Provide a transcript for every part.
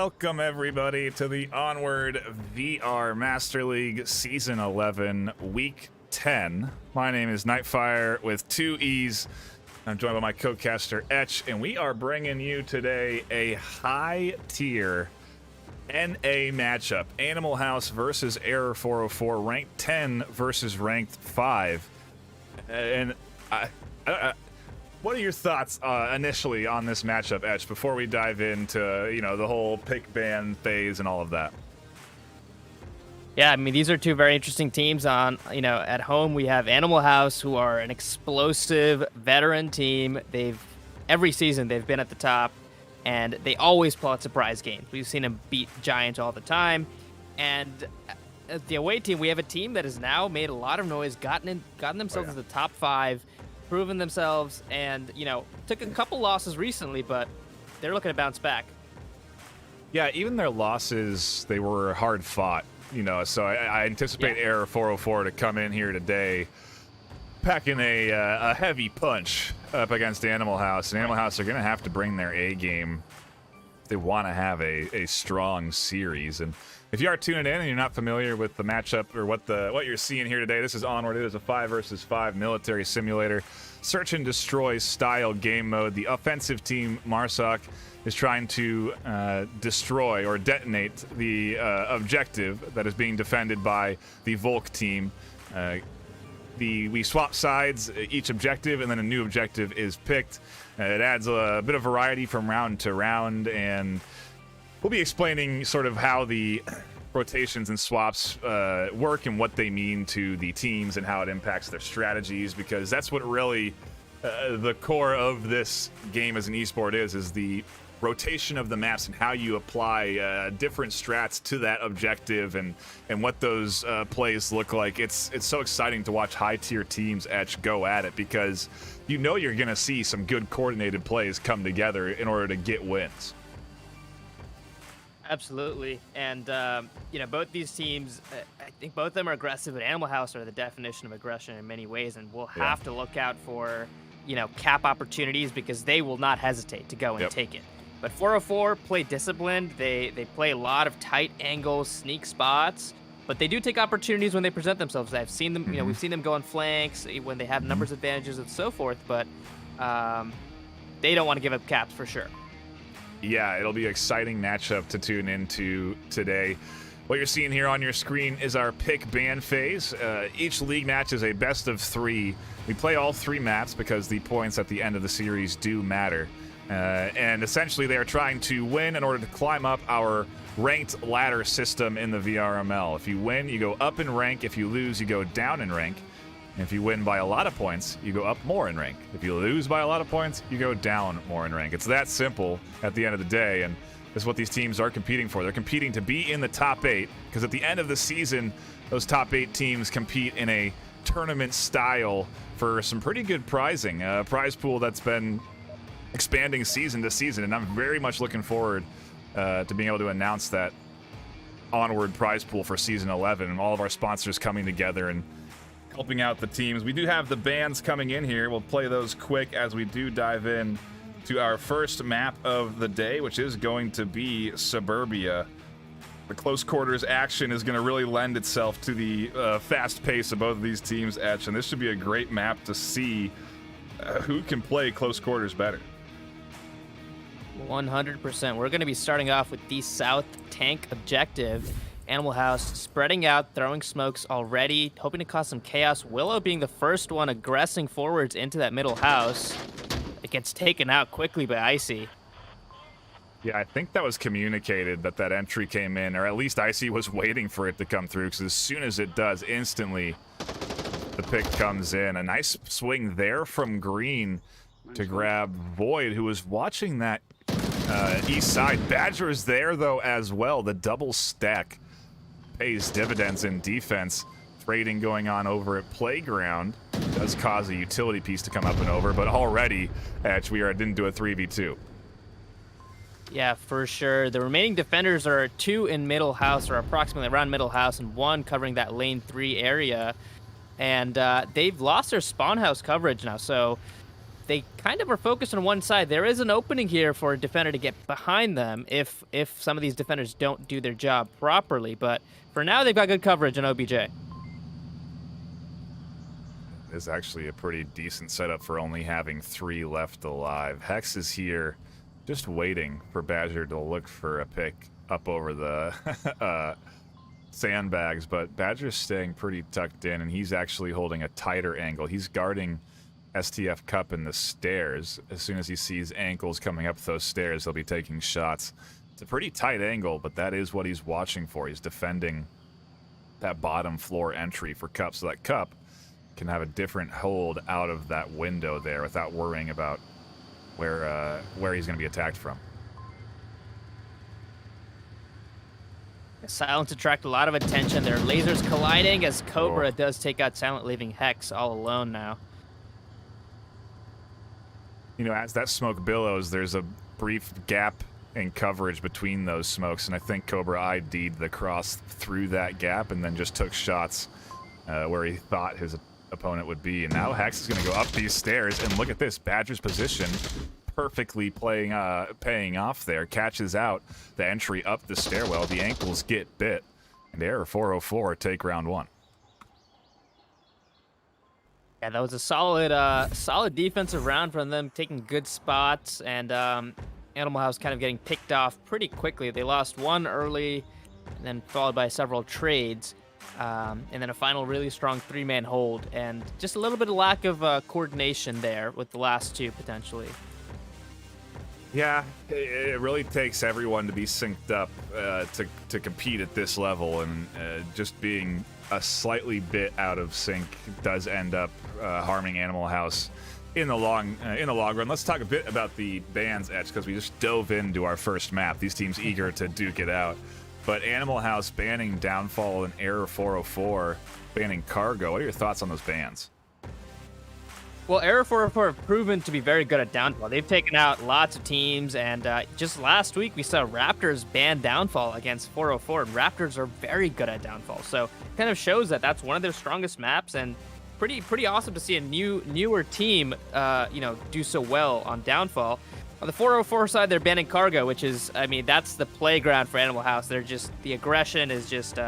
Welcome, everybody, to the Onward VR Master League Season 11, Week 10. My name is Nightfire with two E's. I'm joined by my co-caster, Etch, and we are bringing you today a high-tier NA matchup. Animal House versus Error 404, ranked 10 versus ranked 5. And what are your thoughts initially on this matchup, Etch, before we dive into, the whole pick ban phase and all of that? Yeah, I mean, these are two very interesting teams. At home we have Animal House, who are an explosive veteran team. Every season they've been at the top, and they always pull out surprise games. We've seen them beat Giants all the time. And at the away team, we have a team that has now made a lot of noise, gotten themselves to the top 5, proven themselves, and took a couple losses recently, but they're looking to bounce back. Yeah, even their losses, they were hard fought. So I anticipate Error 404 to come in here today packing a heavy punch up against Animal House. And Animal House are going to have to bring their A game if they want to have a strong series. And if you are tuning in and you're not familiar with the matchup or what you're seeing here today, this is Onward. It is a 5 versus 5 military simulator, search and destroy style game mode. The offensive team, Marsoc, is trying to destroy or detonate the objective that is being defended by the Volk team. We swap sides, each objective, and then a new objective is picked. It adds a bit of variety from round to round, and we'll be explaining sort of how the rotations and swaps work and what they mean to the teams and how it impacts their strategies, because that's what really the core of this game as an esport is the rotation of the maps and how you apply different strats to that objective and what those plays look like. It's so exciting to watch high-tier teams go at it, because you're going to see some good coordinated plays come together in order to get wins. Absolutely. And, both these teams, I think both of them are aggressive, but Animal House are the definition of aggression in many ways, and we'll have to look out for, cap opportunities, because they will not hesitate to go and take it. But 404 play disciplined. They play a lot of tight angles, sneak spots, but they do take opportunities when they present themselves. I've seen them, we've seen them go on flanks when they have numbers advantages and so forth, but they don't want to give up caps for sure. Yeah, it'll be an exciting matchup to tune into today. What you're seeing here on your screen is our pick ban phase. Each league match is a best of 3. We play all 3 maps because the points at the end of the series do matter. And essentially they are trying to win in order to climb up our ranked ladder system in the VRML. If you win, you go up in rank. If you lose, you go down in rank. And if you win by a lot of points, you go up more in rank. If you lose by a lot of points, you go down more in rank. It's that simple at the end of the day, and this is what these teams are competing for. They're competing to be in the top 8, because at the end of the season, those top 8 teams compete in a tournament style for some pretty good prizing. A prize pool that's been expanding season to season, and I'm very much looking forward to being able to announce that Onward prize pool for season 11, and all of our sponsors coming together and helping out the teams. We do have the bans coming in here. We'll play those quick as we do dive in to our first map of the day, which is going to be Suburbia. The close quarters action is going to really lend itself to the fast pace of both of these teams, Etch, and this should be a great map to see who can play close quarters better. 100%. We're going to be starting off with the South Tank objective. Animal House spreading out, throwing smokes already, hoping to cause some chaos. Willow being the first one aggressing forwards into that middle house. It gets taken out quickly by Icy. Yeah, I think that was communicated that entry came in, or at least Icy was waiting for it to come through, because as soon as it does, instantly the pick comes in. A nice swing there from Green to grab Void, who was watching that east side. Badger is there, though, as well. The double stack pays dividends in defense. Trading going on over at Playground does cause a utility piece to come up and over, but already, we are into a 3v2. Yeah, for sure. The remaining defenders are 2 in middle house, or approximately around middle house, and 1 covering that lane 3 area. And they've lost their spawn house coverage now, so they kind of are focused on one side. There is an opening here for a defender to get behind them if some of these defenders don't do their job properly. But for now, they've got good coverage on OBJ. Is actually a pretty decent setup for only having 3 left alive. Hex is here just waiting for Badger to look for a pick up over the sandbags, but Badger's staying pretty tucked in, and he's actually holding a tighter angle. He's guarding STF Cup in the stairs. As soon as he sees ankles coming up those stairs, he'll be taking shots. It's a pretty tight angle, but that is what he's watching for. He's defending that bottom floor entry for Cup, so that Cup can have a different hold out of that window there without worrying about where he's going to be attacked from. Silence attract a lot of attention. Their lasers colliding as Cobra does take out Silent, leaving Hex all alone now. You know, as that smoke billows, there's a brief gap in coverage between those smokes, and I think Cobra ID'd the cross through that gap and then just took shots where he thought his opponent would be. And now Hex is going to go up these stairs, and look at this. Badger's position perfectly paying off there. Catches out the entry up the stairwell. The ankles get bit, and Error 404 take round 1. Yeah, that was a solid defensive round from them, taking good spots, and Animal House kind of getting picked off pretty quickly. They lost 1 early, and then followed by several trades, and then a final really strong 3-man hold, and just a little bit of lack of coordination there with the last 2 potentially. Yeah, it really takes everyone to be synced up to compete at this level, and just being a slightly bit out of sync does end up harming Animal House in the long run. Let's talk a bit about the Band's Edge, because we just dove into our first map. These teams eager to duke it out. But Animal House banning Downfall and Error 404, banning Cargo. What are your thoughts on those bans? Well, Error 404 have proven to be very good at Downfall. They've taken out lots of teams, and just last week we saw Raptors ban Downfall against 404, and Raptors are very good at Downfall. So it kind of shows that that's one of their strongest maps, and pretty awesome to see a newer team, do so well on Downfall. On the 404 side, they're banning Cargo, which is, I mean, that's the playground for Animal House. They're just, the aggression is just,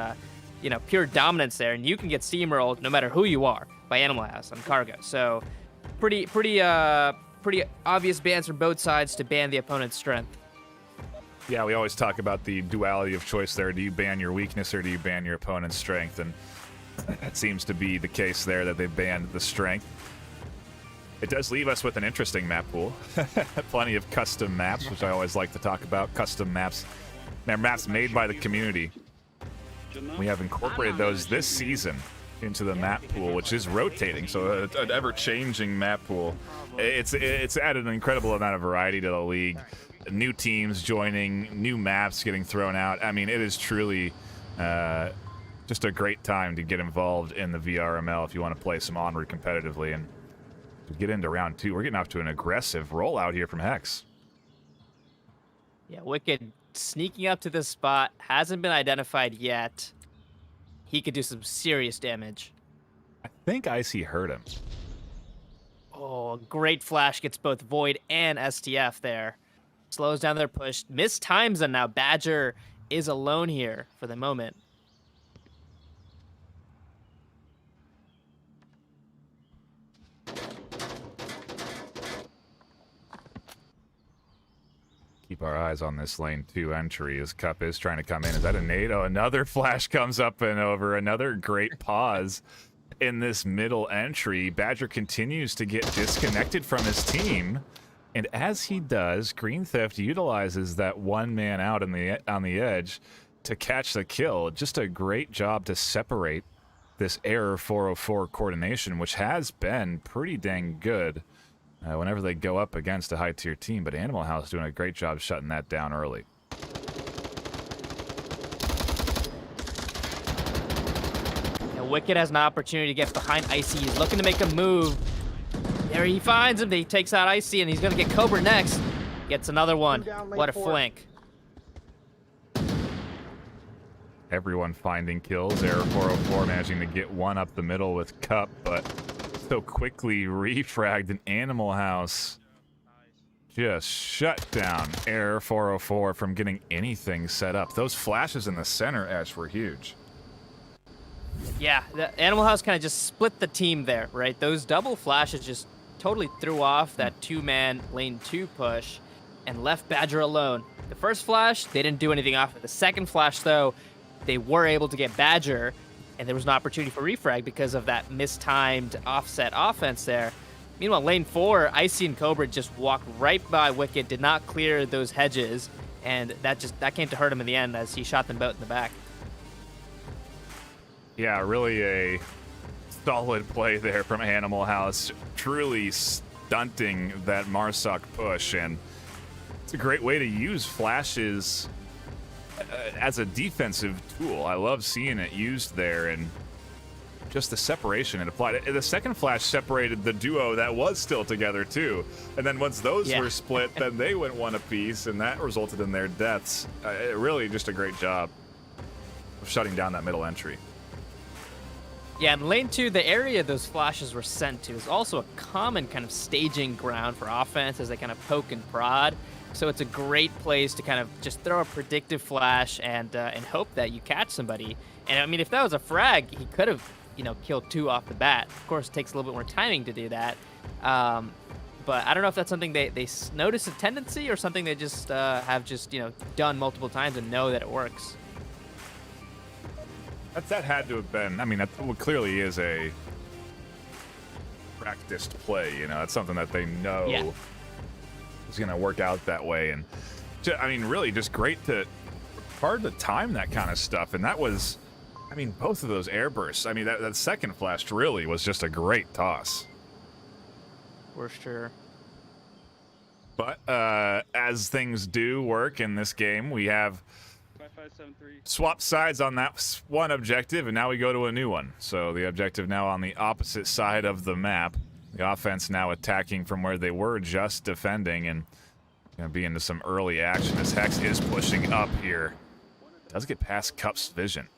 pure dominance there, and you can get steamrolled no matter who you are by Animal House on Cargo. So pretty obvious bans from both sides to ban the opponent's strength. Yeah, we always talk about the duality of choice there. Do you ban your weakness or do you ban your opponent's strength? And that seems to be the case there, that they banned the strength. It does leave us with an interesting map pool. Plenty of custom maps, which I always like to talk about. Custom maps. They're maps made by the community. We have incorporated those this season into the map pool, which is rotating, so an ever-changing map pool. It's added an incredible amount of variety to the league. New teams joining, new maps getting thrown out. I mean, it is truly just a great time to get involved in the VRML if you want to play some Onward competitively. And to get into round 2, we're getting off to an aggressive rollout here from Hex. Yeah, Wicked sneaking up to this spot, hasn't been identified yet. He could do some serious damage. I think Icy hurt him. Oh, great flash, gets both Void and STF there. Slows down their push. Mistimes them now. Badger is alone here for the moment. Keep our eyes on this lane 2 entry as Cup is trying to come in. Is that a nade? Oh, another flash comes up and over. Another great pause in this middle entry. Badger continues to get disconnected from his team. And as he does, Green Theft utilizes that one man out on the edge to catch the kill. Just a great job to separate this Error 404 coordination, which has been pretty dang good whenever they go up against a high-tier team, but Animal House doing a great job shutting that down early. And Wicked has an opportunity to get behind Icy. He's looking to make a move. There he finds him. He takes out Icy, and he's going to get Cobra next. Gets another one. What a flank. Everyone finding kills. Error 404 managing to get one up the middle with Cup, but so quickly refragged an Animal House. Just shut down Air 404 from getting anything set up. Those flashes in the center, Ash, were huge. Yeah, the Animal House kind of just split the team there, right? Those double flashes just totally threw off that two-man lane 2 push and left Badger alone. The first flash, they didn't do anything off it. The second flash, though, they were able to get Badger, and there was an opportunity for refrag because of that mistimed offset offense there. Meanwhile, lane 4, Icy and Cobra just walked right by Wicked, did not clear those hedges, and that came to hurt him in the end as he shot them both in the back. Yeah, really a solid play there from Animal House, truly stunting that Marsoc push, and it's a great way to use flashes as a defensive tool. I love seeing it used there, and just the separation it applied. The second flash separated the duo that was still together too, and then once those were split, then they went one apiece, and that resulted in their deaths. Really just a great job of shutting down that middle entry. Yeah, in lane 2, the area those flashes were sent to is also a common kind of staging ground for offense as they kind of poke and prod. So it's a great place to kind of just throw a predictive flash and hope that you catch somebody. And I mean, if that was a frag, he could have, killed 2 off the bat. Of course, it takes a little bit more timing to do that. But I don't know if that's something they notice a tendency or something they just have done multiple times and know that it works. That had to have been, I mean, that clearly is a practiced play, It's something that they know is going to work out that way. And, I mean, really just great hard to time that kind of stuff. And that was, I mean, both of those air bursts. I mean, that second flash really was just a great toss. For sure. But as things do work in this game, we have swap sides on that one objective, and now we go to a new one. So the objective now on the opposite side of the map. The offense now attacking from where they were just defending, and going to be into some early action as Hex is pushing up here. Does get past Cup's vision.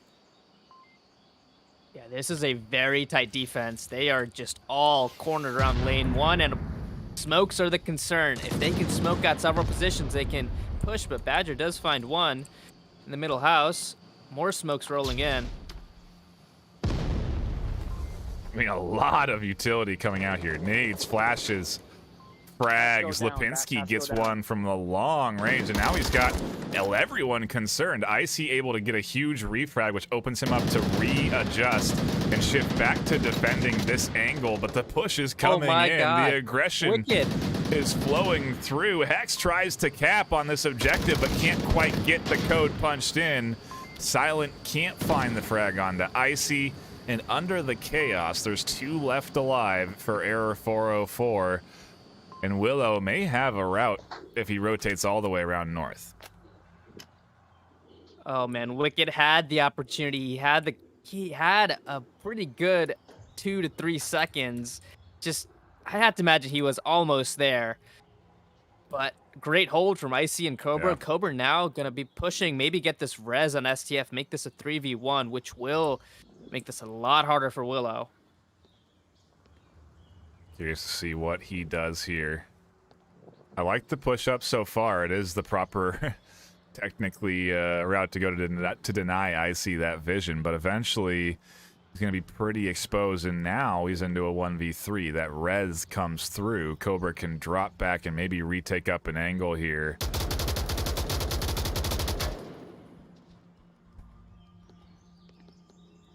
Yeah, this is a very tight defense. They are just all cornered around lane 1, and smokes are the concern. If they can smoke out several positions, they can push, but Badger does find one in the middle house. More smokes rolling in. I mean, a lot of utility coming out here. Nades, flashes, frags. Lipinski gets one from the long range, and now he's got everyone concerned. Icy able to get a huge refrag, which opens him up to readjust and shift back to defending this angle, but the push is coming in. God. The aggression Wicked is flowing through. Hex tries to cap on this objective, but can't quite get the code punched in. Silent can't find the frag onto Icy, and under the chaos, there's 2 left alive for Error 404, and Willow may have a route if he rotates all the way around north. Oh man, Wicked had the opportunity. He had a pretty good 2 to 3 seconds. I had to imagine he was almost there. But great hold from Icy and Cobra. Yeah. Cobra now gonna be pushing, maybe get this res on STF, make this a 3v1, which will make this a lot harder for Willow. Curious to see what he does here. I like the push up so far. It is the proper technically route to go to deny Icy that vision, but eventually he's going to be pretty exposed, and now he's into a 1v3. That res comes through. Cobra can drop back and maybe retake up an angle here.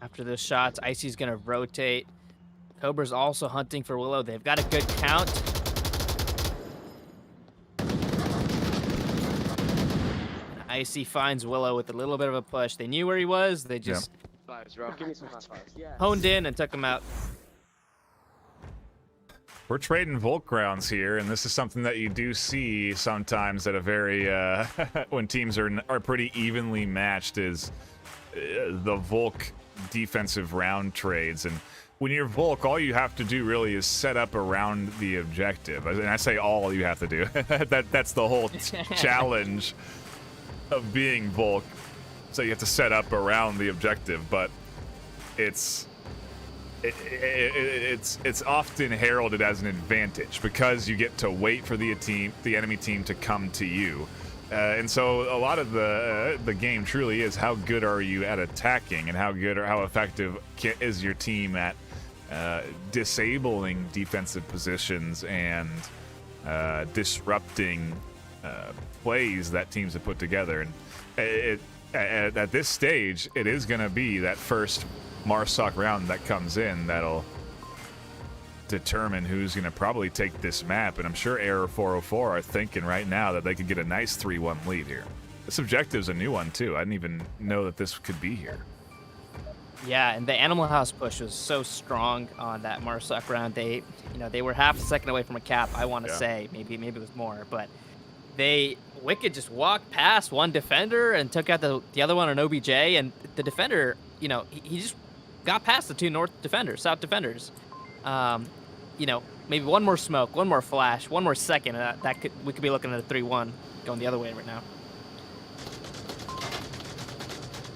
After those shots, Icy's gonna rotate. Cobra's also hunting for Willow. They've got a good count. And Icy finds Willow with a little bit of a push. They knew where he was. They just honed in and took him out. We're trading Volk grounds here, and this is something that you do see sometimes at a very when teams are pretty evenly matched, is the Volk defensive round trades. And when you're Volk, all you have to do really is set up around the objective. And I say all you have to do. That's the whole challenge of being Volk. So you have to set up around the objective, but it's it's often heralded as an advantage because you get to wait for the enemy team to come to you. And so a lot of the game truly is how good are you at attacking, and how good or how effective is your team at disabling defensive positions and disrupting plays that teams have put together. And at this stage, it is going to be that first Marsoc round that comes in that'll determine who's going to probably take this map. And I'm sure Error 404 are thinking right now that they could get a nice 3-1 lead here. This objective's a new one too. I didn't even know that this could be here. Yeah, and the Animal House push was so strong on that Marsoc round. They were half a second away from a cap, I want to say. Maybe it was more, but Wicked just walked past one defender and took out the other one on OBJ, and the defender, he just got past the two south defenders. Maybe one more smoke, one more flash, one more second, we could be looking at a 3-1 going the other way right now.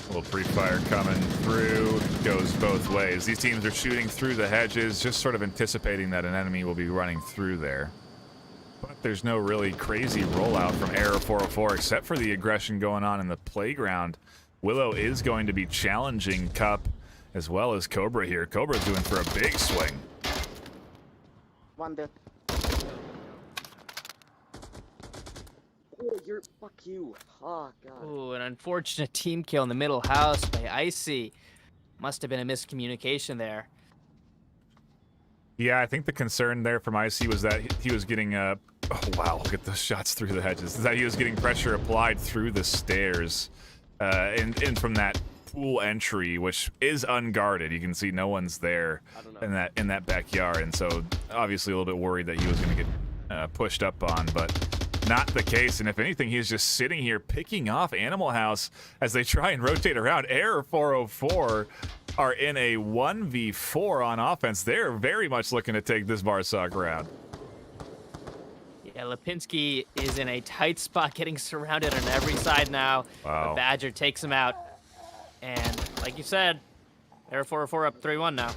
A little pre-fire coming through, goes both ways. These teams are shooting through the hedges, just sort of anticipating that an enemy will be running through there. But there's no really crazy rollout from Error 404 except for the aggression going on in the playground. Willow is going to be challenging Cup as well as Cobra here. Cobra's doing for a big swing. One dead. Oh, fuck you. Oh, God. Ooh, an unfortunate team kill in the middle house by Icy. Must have been a miscommunication there. Yeah, I think the concern there from Icy was that he was getting oh wow, look at those shots through the hedges. That he was getting pressure applied through the stairs, and from that pool entry, which is unguarded. You can see no one's there in that backyard, and so obviously a little bit worried that he was going to get pushed up on, but not the case. And if anything, he's just sitting here picking off Animal House as they try and rotate around. Error 404 are in a 1v4 on offense. They're very much looking to take this Marsoc round. Yeah, Lipinski is in a tight spot, getting surrounded on every side now. Wow. The Badger takes him out. And like you said, Error 404 up 3-1 now.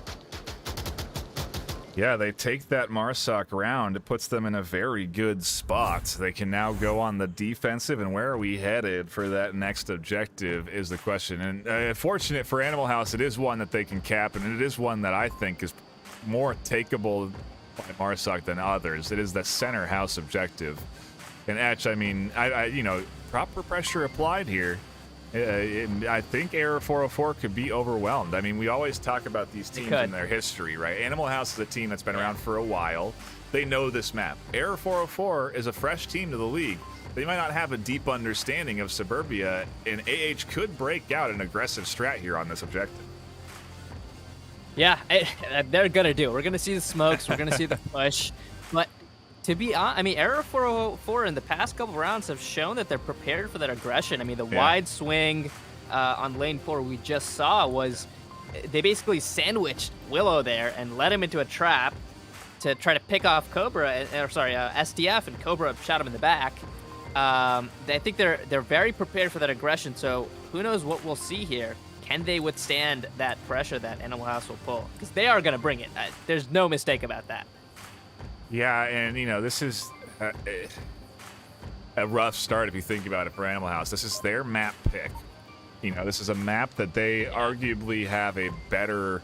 Yeah, they take that Marsoc round. It puts them in a very good spot. They can now go on the defensive, and where are we headed for that next objective is the question. And fortunate for Animal House, it is one that they can cap, and it is one that I think is more takeable by Marsoc than others. It is the center house objective. And Etch, I mean, proper pressure applied here. I think Error 404 could be overwhelmed. I mean, we always talk about these teams and their history, right? Animal House is a team that's been around for a while. They know this map. Error 404 is a fresh team to the league. They might not have a deep understanding of Suburbia, and AH could break out an aggressive strat here on this objective. Yeah, they're going to do it. We're going to see the smokes. We're going to see the push. But to be honest, I mean, Error 404 in the past couple rounds have shown that they're prepared for that aggression. I mean, the wide swing on lane 4 we just saw was they basically sandwiched Willow there and led him into a trap to try to pick off SDF, and Cobra shot him in the back. I think they're very prepared for that aggression, so who knows what we'll see here. Can they withstand that pressure that Animal House will pull? Because they are going to bring it. There's no mistake about that. Yeah, and this is a rough start if you think about it for Animal House. This is their map pick. This is a map that they arguably have a better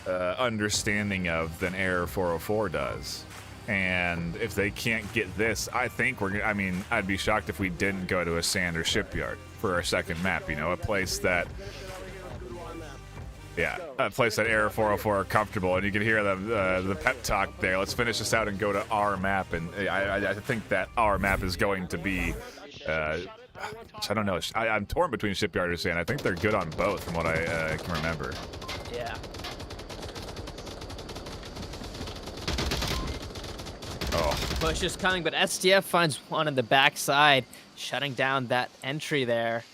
understanding of than Error 404 does. And if they can't get this, I think I'd be shocked if we didn't go to a sand or shipyard for our second map. A place that Error 404 are comfortable, and you can hear the pep talk there. Let's finish this out and go to our map, and I think that our map is going to be, I don't know, I'm torn between Shipyard or Sand. I think they're good on both from what I can remember. Yeah. Oh. Push is coming, but SDF finds one in the backside, shutting down that entry there.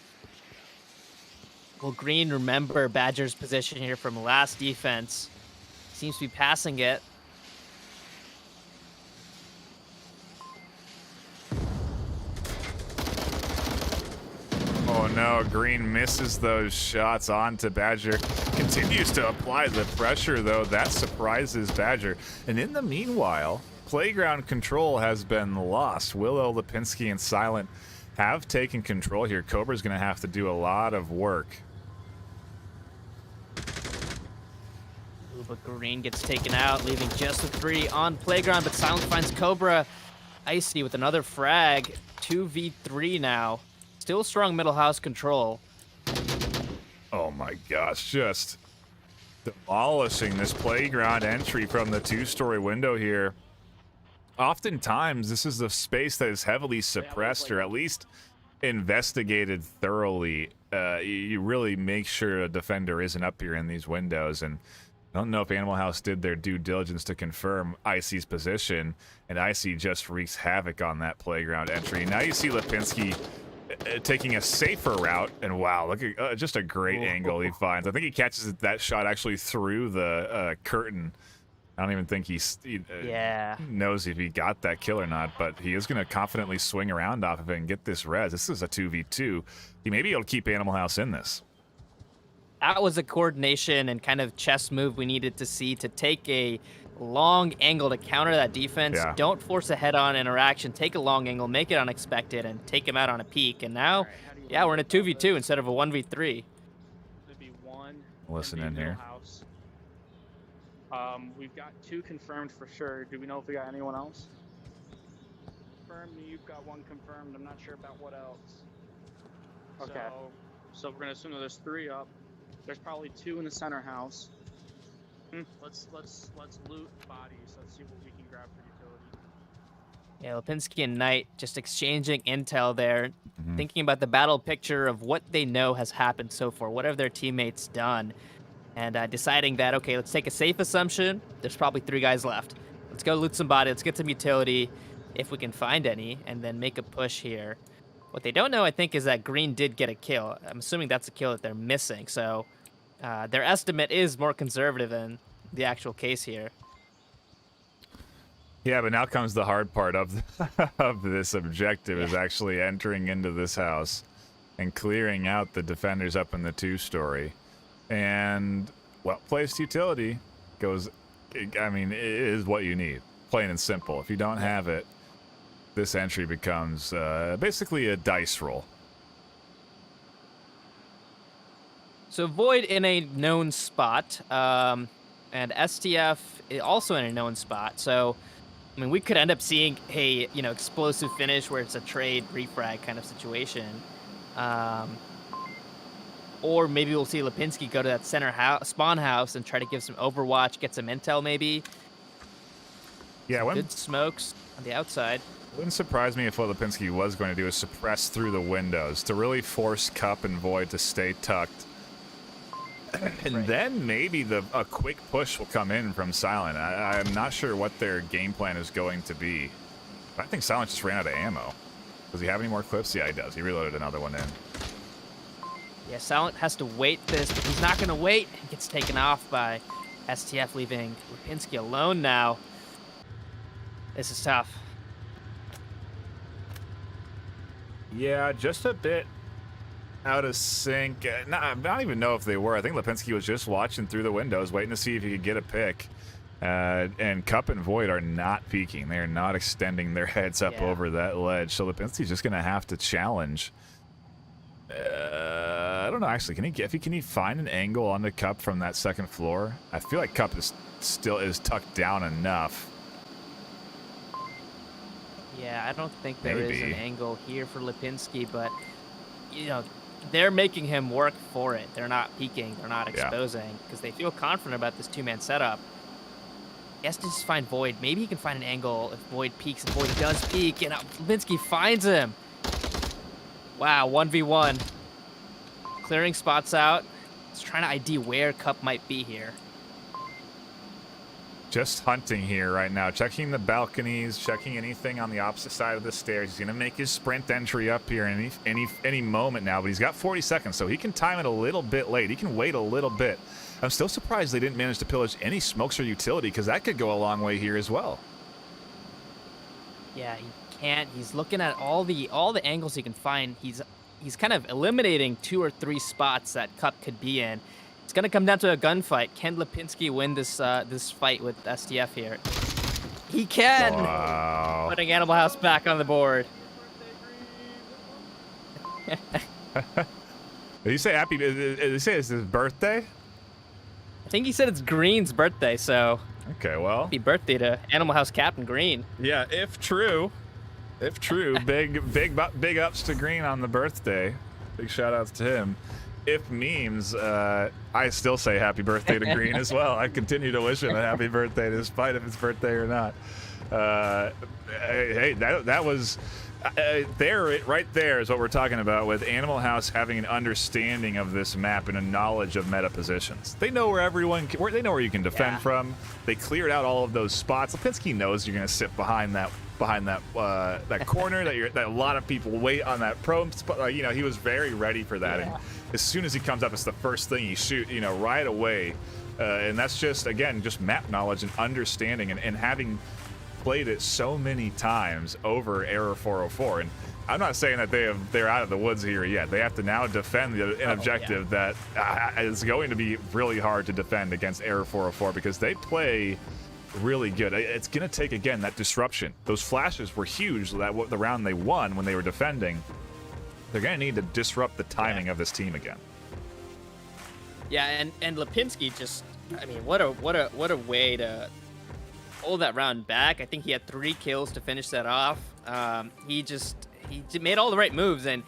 Will Green remember Badger's position here from last defense? Seems to be passing it. Oh no, Green misses those shots onto Badger. Can continues to apply the pressure, though. That surprises Badger. And in the meanwhile, playground control has been lost. Willow, Lipinski, and Silent have taken control here. Cobra's going to have to do a lot of work. Ooh, but Green gets taken out, leaving just the 3 on playground, but Silent finds Cobra. Icy with another frag. 2v3 now. Still strong middle house control. Oh my gosh, just demolishing this playground entry from the 2-story window here. Oftentimes, this is a space that is heavily suppressed or at least investigated thoroughly. You really make sure a defender isn't up here in these windows, and I don't know if Animal House did their due diligence to confirm Icy's position, and Icy just wreaks havoc on that playground entry. Now you see Lipinski taking a safer route, and wow, look at just a great angle he finds. I think he catches that shot actually through the curtain. I don't even think he knows if he got that kill or not, but he is going to confidently swing around off of it and get this res. This is a 2v2. He may be able to keep Animal House in this. That was a coordination and kind of chess move we needed to see to take a long angle to counter that defense. Yeah. Don't force a head-on interaction. Take a long angle, make it unexpected, and take him out on a peak. And now, yeah, we're in a 2v2 instead of a 1v3. Listen in here. We've got 2 confirmed for sure. Do we know if we got anyone else? Confirmed. You've got 1 confirmed. I'm not sure about what else. Okay. So we're gonna assume that there's 3 up. There's probably 2 in the center house. Let's loot bodies. Let's see what we can grab for utility. Yeah, Lipinski and Knight just exchanging intel there, thinking about the battle picture of what they know has happened so far. What have their teammates done? And deciding that, okay, let's take a safe assumption. There's probably 3 guys left. Let's go loot some body. Let's get some utility, if we can find any, and then make a push here. What they don't know, I think, is that Green did get a kill. I'm assuming that's a kill that they're missing. So their estimate is more conservative than the actual case here. Yeah, but now comes the hard part of of this objective is actually entering into this house and clearing out the defenders up in the 2-story. And well-placed utility goes, I mean, it is what you need, plain and simple. If you don't have it, this entry becomes basically a dice roll. So Void in a known spot, and STF also in a known spot. So, I mean, we could end up seeing a, explosive finish where it's a trade refrag kind of situation. Or maybe we'll see Lipinski go to that center spawn house and try to give some overwatch, get some intel maybe. Yeah, Good smokes on the outside. Wouldn't surprise me if what Lipinski was going to do is suppress through the windows to really force Cup and Void to stay tucked. And then maybe a quick push will come in from Silent. I'm not sure what their game plan is going to be. I think Silent just ran out of ammo. Does he have any more clips? Yeah, he does. He reloaded another one in. Yeah, Silent has to wait this, but he's not going to wait. He gets taken off by STF, leaving Lipinski alone now. This is tough. Yeah, just a bit out of sync. I don't even know if they were. I think Lipinski was just watching through the windows, waiting to see if he could get a pick. And Cup and Void are not peeking. They are not extending their heads up over that ledge. So Lipinski's just going to have to challenge. I don't know, actually. Can he find an angle on the Cup from that second floor? I feel like Cup is tucked down enough. Yeah, I don't think there is an angle here for Lipinski, but, they're making him work for it. They're not peeking. They're not exposing because they feel confident about this 2-man setup. He has to just find Void. Maybe he can find an angle if Void peeks, and Void does peek, and Lipinski finds him. Wow, 1v1. Clearing spots out. He's trying to ID where Cup might be here. Just hunting here right now, checking the balconies, checking anything on the opposite side of the stairs. He's gonna make his sprint entry up here any moment now, but he's got 40 seconds, so he can time it a little bit late. He can wait a little bit. I'm still surprised they didn't manage to pillage any smokes or utility, because that could go a long way here as well. Yeah, he can't. He's looking at all the angles he can find. He's kind of eliminating 2 or 3 spots that Cup could be in. It's gonna come down to a gunfight. Can Lipinski win this this fight with STF here? He can. Wow. Putting Animal House back on the board. Did you say happy? Did you say it's his birthday? I think he said it's Green's birthday, so Okay, well. happy birthday to Animal House Captain Green. Yeah, if true, big ups to Green on the birthday. Big shout outs to him. If memes, I still say happy birthday to Green as well. I continue to wish him a happy birthday despite if it's birthday or not. Hey, that was right there is what we're talking about with Animal House having an understanding of this map and a knowledge of meta positions. They know where they know where you can defend from. They cleared out all of those spots. Lipinski knows you're going to sit behind that corner that a lot of people wait on that pro spot. You know, he was very ready for that. And as soon as he comes up, it's the first thing you shoot, you know, right away. And that's just, again, just map knowledge and understanding and having played it so many times over Error 404. And I'm not saying that they're out of the woods here yet. They have to now defend an objective that is going to be really hard to defend against Error 404 because they play really good. It's going to take, again, that disruption. Those flashes were huge the round they won when they were defending. They're going to need to disrupt the timing of this team again. Yeah, and Lipinski just, I mean, what a way to hold that round back. I think he had 3 kills to finish that off. He made all the right moves, and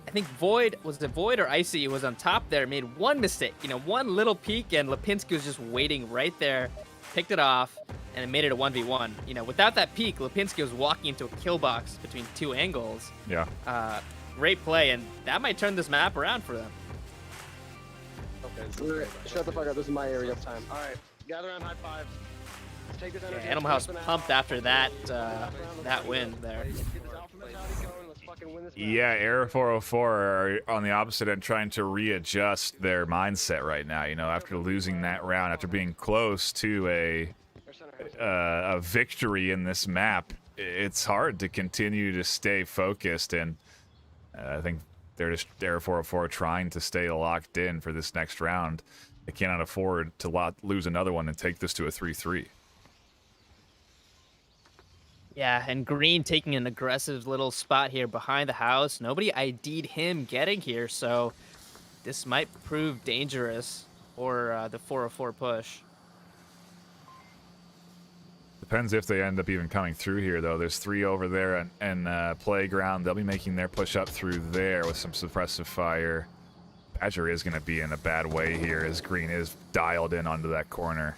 I think Void or Icy was on top there, made one mistake, you know, one little peek, and Lipinski was just waiting right there, picked it off, and it made it a 1v1. You know, without that peek, Lipinski was walking into a kill box between 2 angles. Yeah. Great play, and that might turn this map around for them. Okay, shut the fuck up. This is my area of time. All right, gather on high five. Let's take this Yeah, energy. Animal House pumped after that win there. Get this alpha mentality going. Let's fucking win this match. Yeah, Error 404 are on the opposite end trying to readjust their mindset right now, you know, after losing that round, after being close to a victory in this map. It's hard to continue to stay focused, and I think they're just Error 404 trying to stay locked in for this next round. They cannot afford to lose another one and take this to a 3-3. Yeah, and Green taking an aggressive little spot here behind the house. Nobody ID'd him getting here, so this might prove dangerous for the 404 push. Depends if they end up even coming through here, though. There's 3 over there and Playground. They'll be making their push up through there with some suppressive fire. Badger is going to be in a bad way here as Green is dialed in onto that corner.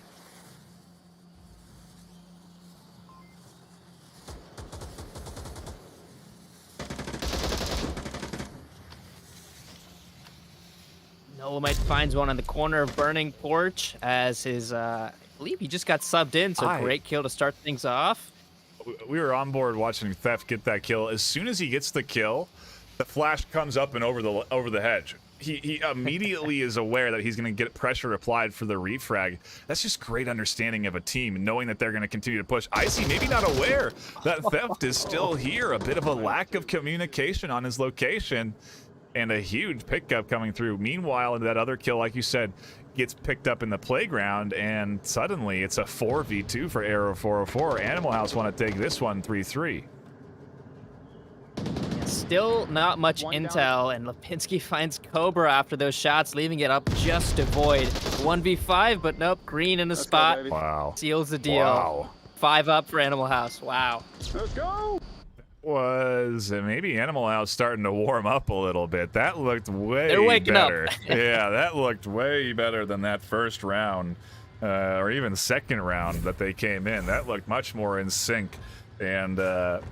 Dolomite finds one on the corner of Burning Porch as his, I believe he just got subbed in, so great kill to start things off. We were on board watching Theft get that kill. As soon as he gets the kill, the flash comes up and over the hedge. He immediately is aware that he's going to get pressure applied for the refrag. That's just great understanding of a team, knowing that they're going to continue to push. Icy maybe not aware that Theft is still here. A bit of a lack of communication on his location. And a huge pickup coming through. Meanwhile, that other kill, like you said, gets picked up in the playground, and suddenly it's a 4v2 for Arrow 404. Animal House want to take this one 3-3. Still not much intel, and Lipinski finds Cobra after those shots, leaving it up just to Void. 1v5, but nope, Green in the spot. Wow. Seals the deal. Wow. 5 up for Animal House. Wow. Let's go! Was maybe Animal House starting to warm up a little bit. That looked way They're waking better. up. Yeah, that looked way better than that first round, or even second round that they came in. That looked much more in sync. And Error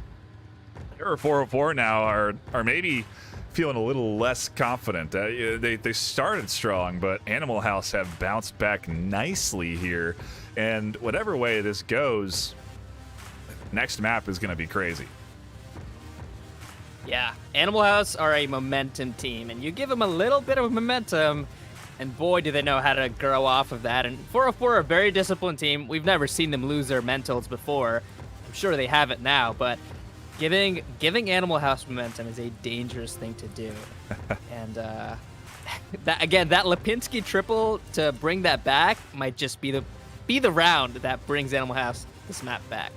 404 now are maybe feeling a little less confident. They started strong, but Animal House have bounced back nicely here. And whatever way this goes, next map is going to be crazy. Yeah, Animal House are a momentum team, and you give them a little bit of momentum, and boy, do they know how to grow off of that. And 404 are a very disciplined team. We've never seen them lose their mentals before. I'm sure they have it now, but giving Animal House momentum is a dangerous thing to do. And that again, that Lipinski triple to bring that back might just be the round that brings Animal House this map back.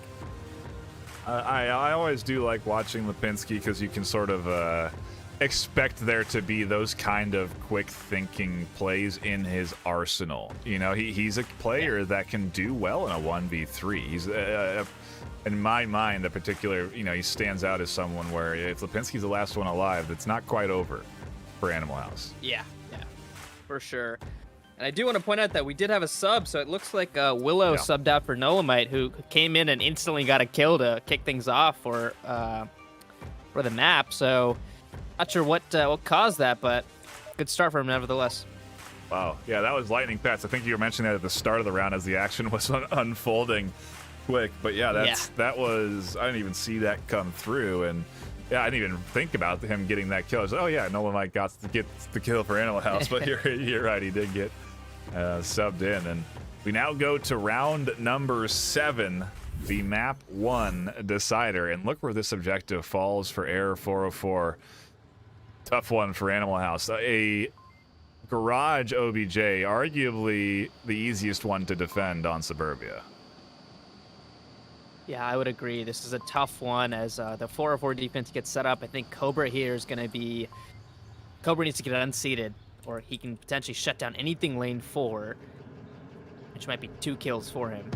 I always do like watching Lipinski because you can sort of expect there to be those kind of quick thinking plays in his arsenal. You know, he's a player that can do well in a 1v3. He's in my mind, a particular, you know, he stands out as someone where if Lipinski's the last one alive, it's not quite over for Animal House. Yeah, for sure. And I do want to point out that we did have a sub, so it looks like Willow subbed out for Nolamite, who came in and instantly got a kill to kick things off for the map. So not sure what caused that, but good start for him nevertheless. Wow, yeah, that was lightning fast. I think you were mentioning that at the start of the round as the action was unfolding quick. But yeah, that was, I didn't even see that come through, and yeah, I didn't even think about him getting that kill. I was like, oh yeah, Nolamite got to get the kill for Animal House, but you're right, he did get subbed in. And we now go to round number 7, the map 1 decider, and look where this objective falls for Error 404. Tough one for Animal House. A garage OBJ, arguably the easiest one to defend on Suburbia. Yeah, I would agree. This is a tough one as the 404 defense gets set up. I think Cobra here is going to be... Cobra needs to get unseated, or he can potentially shut down anything lane 4, which might be 2 kills for him.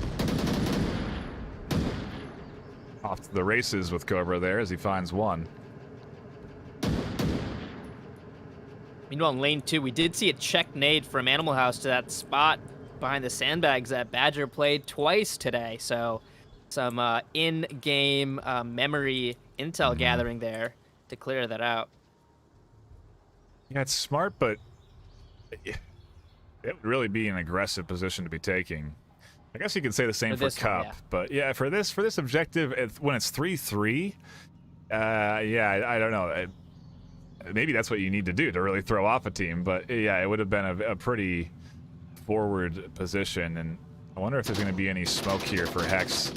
Off to the races with Cobra there as he finds 1. Meanwhile, in lane 2, we did see a check nade from Animal House to that spot behind the sandbags that Badger played twice today. So some in-game memory intel gathering there to clear that out. Yeah, it's smart, but it would really be an aggressive position to be taking. I guess you could say the same for Cup, but yeah, for this objective, when it's 3-3, yeah, I don't know. Maybe that's what you need to do to really throw off a team, but yeah, it would have been a pretty forward position, and I wonder if there's going to be any smoke here for Hex.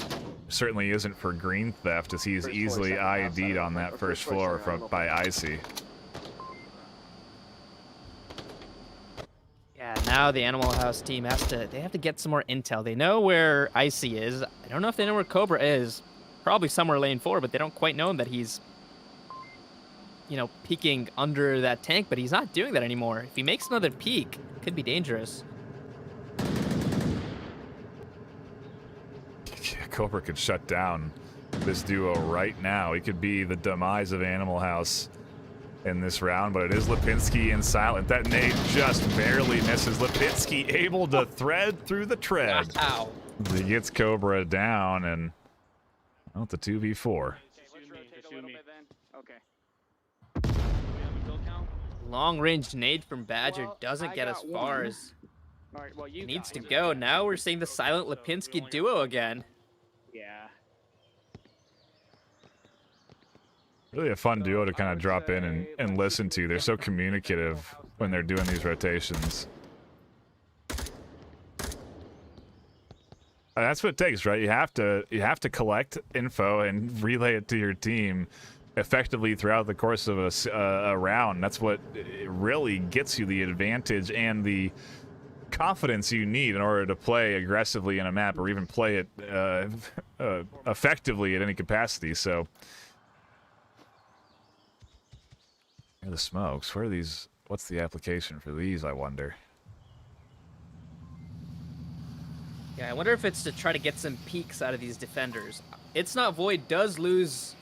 Certainly isn't for Green Theft, as he's easily ID'd on that first floor by Icy. Yeah, now the Animal House team have to get some more intel. They know where Icy is. I don't know if they know where Cobra is. Probably somewhere lane 4, but they don't quite know that he's, you know, peeking under that tank, but he's not doing that anymore. If he makes another peek, it could be dangerous. Cobra could shut down this duo right now. He could be the demise of Animal House in this round, but it is Lipinski and Silent. That nade just barely misses. Lipinski able to thread through the tread. Wow. He gets Cobra down, and well, it's a 2v4. Long range nade from Badger doesn't get as far as it needs to go. Now we're seeing the Silent Lipinski duo again. Yeah. Really a fun duo to kind of drop in and listen to. They're so communicative when they're doing these rotations. And that's what it takes, right? You have to collect info and relay it to your team effectively throughout the course of a round. That's what really gets you the advantage and the confidence you need in order to play aggressively in a map, or even play it effectively at any capacity. So, here are the smokes. Where are these? What's the application for these, I wonder? Yeah, I wonder if it's to try to get some peeks out of these defenders. It's Not Void does lose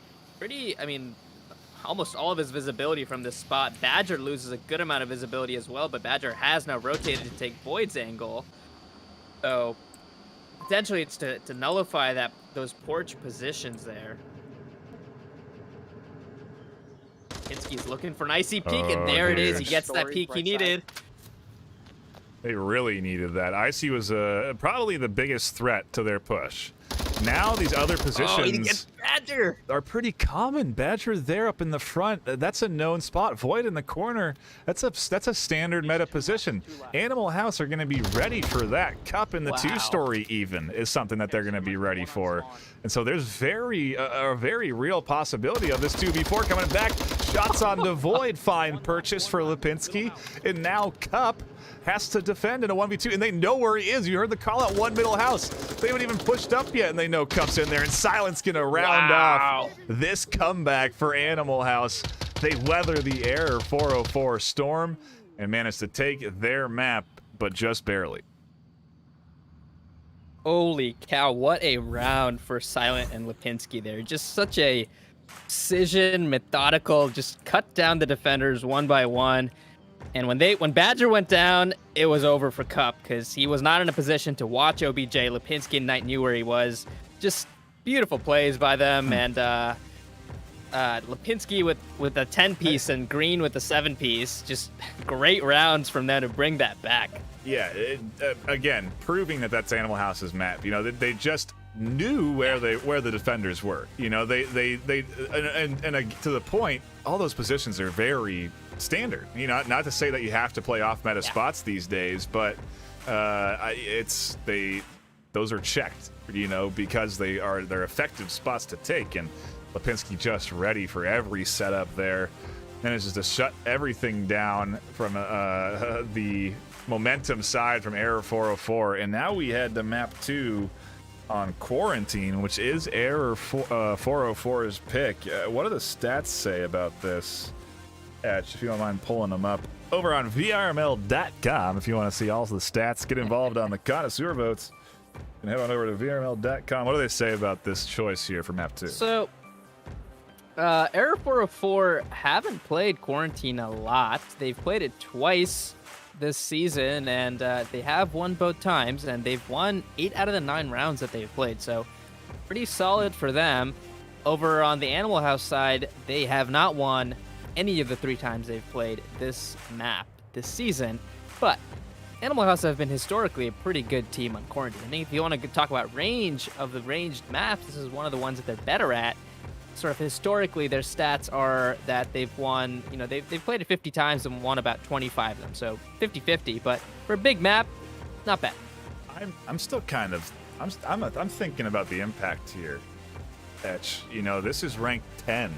almost all of his visibility from this spot. Badger loses a good amount of visibility as well, but Badger has now rotated to take Void's angle. So potentially it's to nullify those porch positions there. Kinski's looking for an icy peek, and there it is. He gets that peek he needed. They really needed that. Icy was probably the biggest threat to their push. now these other Oh, he positions gets Badger. are pretty common. Badger there up in the front. That's a known spot. Void in the corner. That's a standard meta position. Animal House are going to be ready for that. Cup in the Wow. 2-story even is something that they're going to be ready for. And so there's a very real possibility of this 2v4 coming back. Shots onto Void. Fine purchase for Lipinski. And now Cup has to defend in a 1v2, and they know where he is. You heard the call out, one middle house. They haven't even pushed up yet, and they know Cup's in there, and Silent's gonna round off this comeback for Animal House. They weather the Error 404 storm and manage to take their map, but just barely. Holy cow, what a round for Silent and Lipinski there. Just such a precision, methodical, just cut down the defenders one by one. And when Badger went down, it was over for Cup because he was not in a position to watch OBJ. Lipinski and Knight knew where he was. Just beautiful plays by them, and Lipinski with a 10-piece and Green with a 7-piece. Just great rounds from them to bring that back. Yeah, again, proving that that's Animal House's map. You know, they just knew where the defenders were. You know, to the point, all those positions are very standard. You know, not to say that you have to play off meta spots these days, but those are checked, you know, because they're effective spots to take, and Lipinski just ready for every setup there. And it's just to shut everything down from the momentum side from Error 404. And now we head to map 2 on Quarantine, which is Error 404's pick. What do the stats say about this? If you don't mind pulling them up over on VRML.com. If you want to see all of the stats, get involved on the connoisseur votes, and head on over to VRML.com. What do they say about this choice here for map 2? So, Error 404 haven't played Quarantine a lot. They've played it twice this season, and they have won both times, and they've won 8 out of the 9 rounds that they've played. So, pretty solid for them. Over on the Animal House side, they have not won any of the 3 times they've played this map this season, but Animal House have been historically a pretty good team on Quarantine. I think if you want to talk about range of the ranged maps, this is one of the ones that they're better at. Sort of historically, their stats are that they've won, you know, they've played it 50 times and won about 25 of them, so 50-50, but for a big map, not bad. I'm still kind of, I'm thinking about the impact here, Etch. You know, this is ranked 10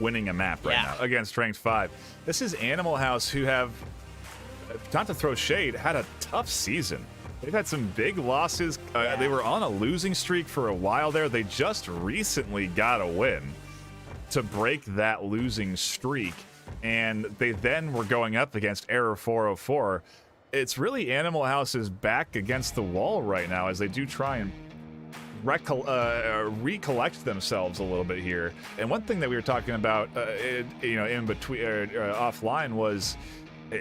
winning a map right now against ranked 5. This is Animal House, who have, not to throw shade, had a tough season. They've had some big losses. They were on a losing streak for a while there. They just recently got a win to break that losing streak, and they then were going up against Error 404. It's really Animal House's back against the wall right now as they do try and recollect themselves a little bit here. And one thing that we were talking about, you know, in between offline was,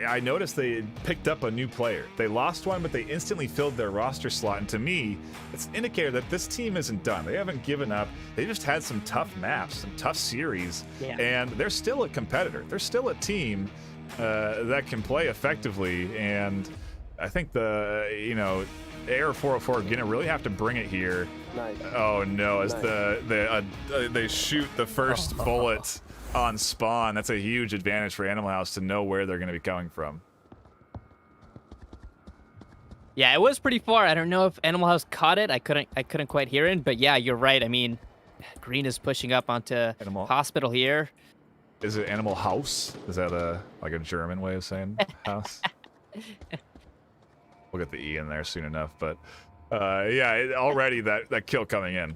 I noticed they picked up a new player. They lost one, but they instantly filled their roster slot. And to me, it's an indicator that this team isn't done. They haven't given up. They just had some tough maps, some tough series, and they're still a competitor. They're still a team that can play effectively. And I think Error 404 gonna really have to bring it here. Nice. Oh no! As Nice. they shoot the first bullet on spawn, that's a huge advantage for Animal House to know where they're going to be coming from. Yeah, it was pretty far. I don't know if Animal House caught it. I couldn't quite hear it, but yeah, you're right. I mean, Green is pushing up onto Hospital here. Is it Animal House? Is that like a German way of saying house? We'll get the E in there soon enough, but yeah, already that kill coming in.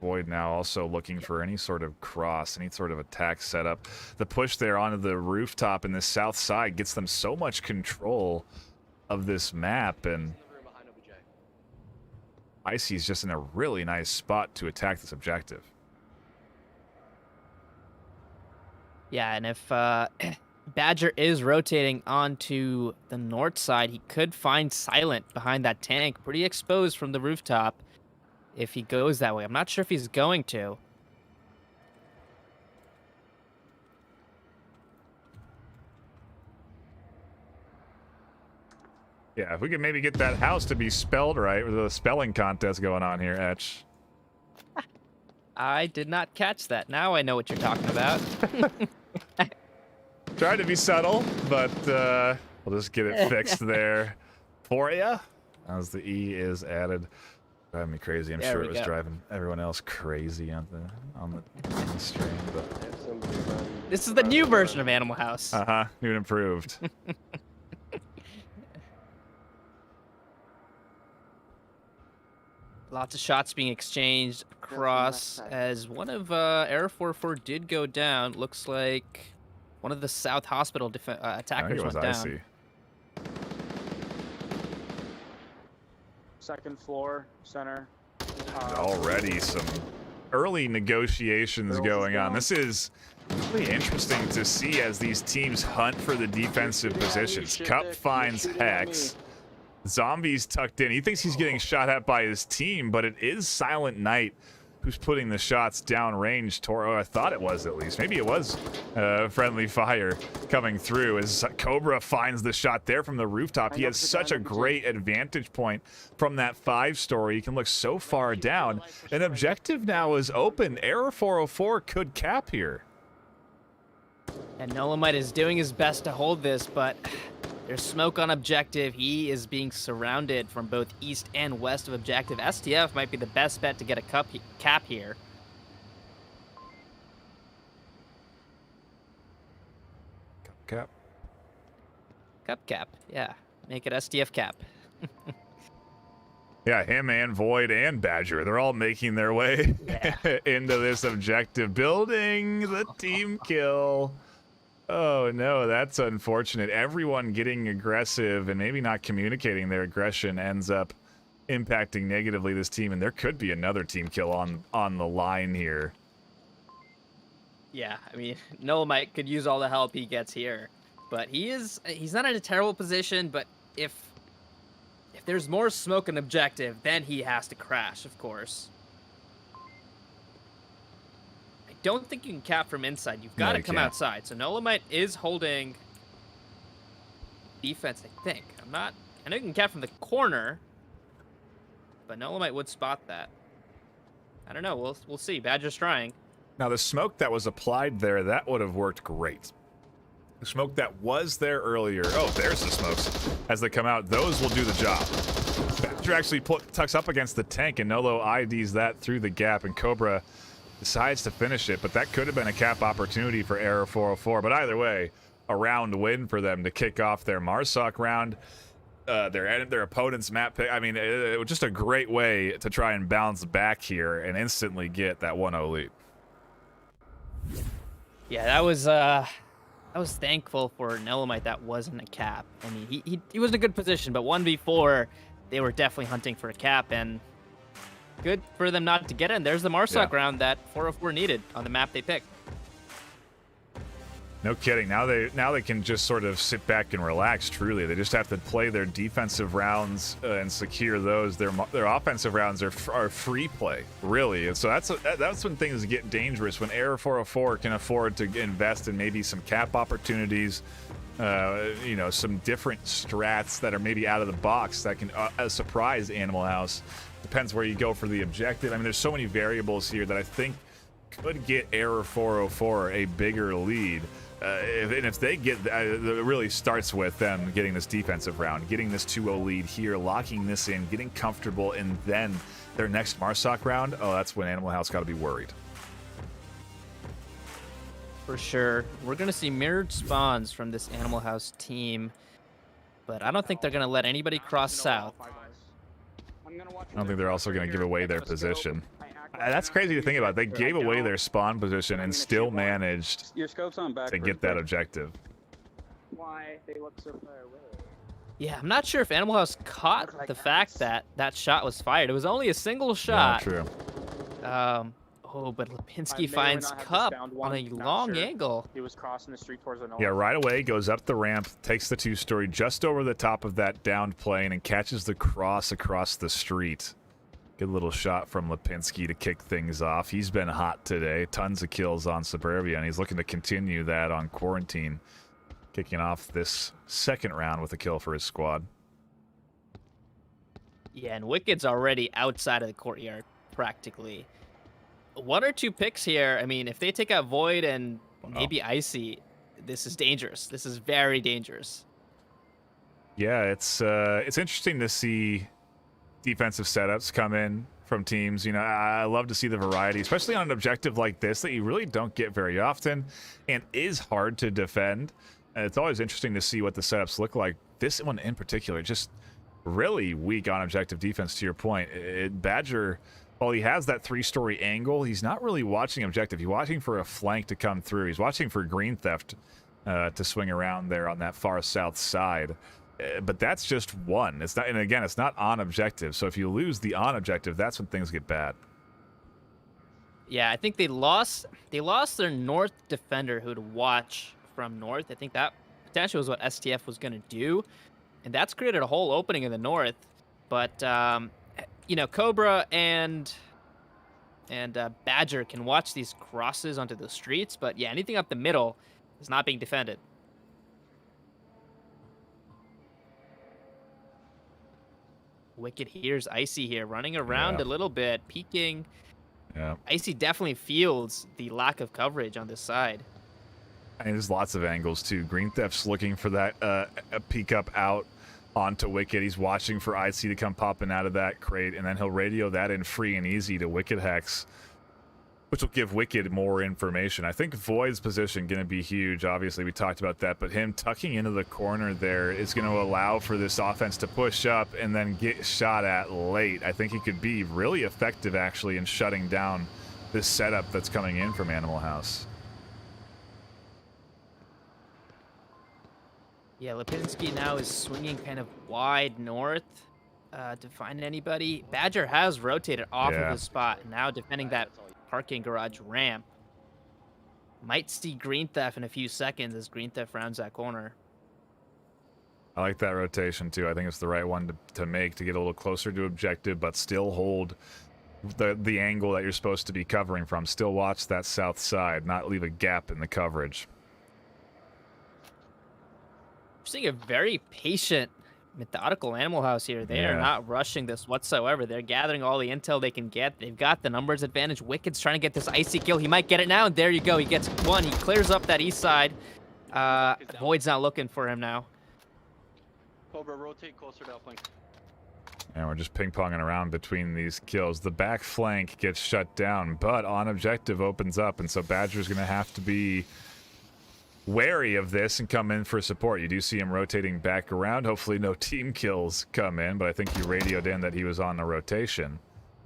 Void now also looking for any sort of cross, any sort of attack setup. The push there onto the rooftop in the south side gets them so much control of this map, and Icy's just in a really nice spot to attack this objective. Yeah, and if Badger is rotating onto the north side, he could find Silent behind that tank, pretty exposed from the rooftop if he goes that way. I'm not sure if he's going to. Yeah, if we could maybe get that house to be spelled right with a spelling contest going on here, Etch. I did not catch that. Now I know what you're talking about. Tried to be subtle, but we'll just get it fixed there for ya. As the E is added. Driving me crazy. I'm There sure we it was go. driving everyone else crazy on the stream. But If somebody run- This is the new version of Animal House. new and improved. Lots of shots being exchanged across side. as one of Air 44 did go down. Looks like one of the South Hospital I think attackers it was went down. icy. Second floor, center. Already some early negotiations going on. This is really interesting to see as these teams hunt for the defensive positions. Cup finds Hex. Zombie's tucked in. He thinks he's getting shot at by his team, but it is Silent Knight who's putting the shots downrange. Toro, I thought it was at least. Maybe it was friendly fire coming through as Cobra finds the shot there from the rooftop. He has such a great advantage point from that 5-story. He can look so far down. An objective now is open. Error 404 could cap here. And Nolamite is doing his best to hold this, but there's smoke on objective. He is being surrounded from both east and west of objective. STF might be the best bet to get a cap here. Cap. Cup cap, yeah. Make it STF cap. Yeah, him and Void and Badger, they're all making their way into this objective, building the team kill. Oh no, that's unfortunate. Everyone getting aggressive and maybe not communicating their aggression ends up impacting negatively this team, and there could be another team kill on the line here. Yeah, I mean, Nolamite could use all the help he gets here. But he's not in a terrible position, but if there's more smoke and objective, then he has to crash, of course. I don't think you can cap from inside. You've got No, to you come can't. outside. So Nolamite is holding defense, I think. I know you can cap from the corner, but Nolamite would spot that. I don't know. We'll see. Badger's trying. Now the smoke that was applied there, that would have worked great. The smoke that was there earlier, oh, there's the smokes. As they come out, those will do the job. Badger actually tucks up against the tank, and Nolo IDs that through the gap, and Cobra decides to finish it, but that could have been a cap opportunity for Error 404. But either way, a round win for them to kick off their Marsoc round. Their opponent's map pick. I mean, it was just a great way to try and bounce back here and instantly get that 1-0 lead. Yeah, that was thankful for Nolamite that wasn't a cap. I mean, he was in a good position, but 1v4, they were definitely hunting for a cap, and good for them not to get in. There's the Marsoc round that 404 needed on the map they picked. No kidding. Now they can just sort of sit back and relax. Truly, they just have to play their defensive rounds and secure those. Their offensive rounds are free play, really. And so that's when things get dangerous. When Error 404 can afford to invest in maybe some cap opportunities, some different strats that are maybe out of the box that can surprise Animal House. Depends where you go for the objective. I mean, there's so many variables here that I think could get Error 404 a bigger lead. If they get, it really starts with them getting this defensive round, getting this 2-0 lead here, locking this in, getting comfortable, and then their next Marsoc round, oh, that's when Animal House got to be worried. For sure. We're going to see mirrored spawns from this Animal House team, but I don't think they're going to let anybody cross south. I don't think they're also going to give away their position. That's crazy to think about. They gave away their spawn position and still managed Your scope's on back. to get that objective. Why they look so far away? Yeah, I'm not sure if Animal House caught the fact that that shot was fired. It was only a single shot. Yeah, true. But Lipinski may or may finds not have Cup just downed on one, a not long sure. angle. He was crossing the street towards the north. Yeah, right away, goes up the ramp, takes the 2-story just over the top of that downed plane and catches the cross across the street. Good little shot from Lipinski to kick things off. He's been hot today. Tons of kills on Suburbia, and he's looking to continue that on Quarantine, kicking off this second round with a kill for his squad. Yeah, and Wicked's already outside of the courtyard, practically. 1 or 2 picks here. I mean, if they take out Void and maybe Icy, this is dangerous. This is very dangerous. Yeah, it's interesting to see defensive setups come in from teams. You know, I love to see the variety, especially on an objective like this that you really don't get very often and is hard to defend. And it's always interesting to see what the setups look like. This one in particular, just really weak on objective defense, to your point. Badger, while he has that 3-story angle, he's not really watching objective. He's watching for a flank to come through. He's watching for Green Theft to swing around there on that far south side. But that's just one. It's not, and again, it's not on objective. So if you lose the on objective, that's when things get bad. Yeah, I think they lost their north defender who'd watch from north. I think that potentially was what STF was going to do, and that's created a whole opening in the north. But you know, Cobra and Badger can watch these crosses onto the streets, but yeah, anything up the middle is not being defended. Wicked hears Icy here, running around a little bit, peeking. Yeah. Icy definitely feels the lack of coverage on this side. And there's lots of angles too. Green Theft's looking for that a peek up out onto Wicked. He's watching for Icy to come popping out of that crate, and then he'll radio that in free and easy to Wicked Hex, which will give Wicked more information. I think Void's position going to be huge. Obviously, we talked about that, but him tucking into the corner there is going to allow for this offense to push up and then get shot at late. I think he could be really effective, actually, in shutting down this setup that's coming in from Animal House. Yeah, Lipinski now is swinging kind of wide north to find anybody. Badger has rotated off of his spot, now defending that parking garage ramp. Might see Green Theft in a few seconds as Green Theft rounds that corner. I like that rotation too. I think it's the right one to make to get a little closer to objective, but still hold the angle that you're supposed to be covering from. Still watch that south side, not leave a gap in the coverage. We're seeing a very patient, methodical Animal House here. They are not rushing this whatsoever. They're gathering all the intel they can get. They've got the numbers advantage. Wicked's trying to get this Icy kill. He might get it now, and there you go. He gets one. He clears up that east side. Void's not looking for him now. Cobra, rotate closer to uplink. And we're just ping-ponging around between these kills. The back flank gets shut down, but on objective opens up, and so Badger's going to have to be wary of this and come in for support. You do see him rotating back around. Hopefully no team kills come in, but I think he radioed in that he was on the rotation.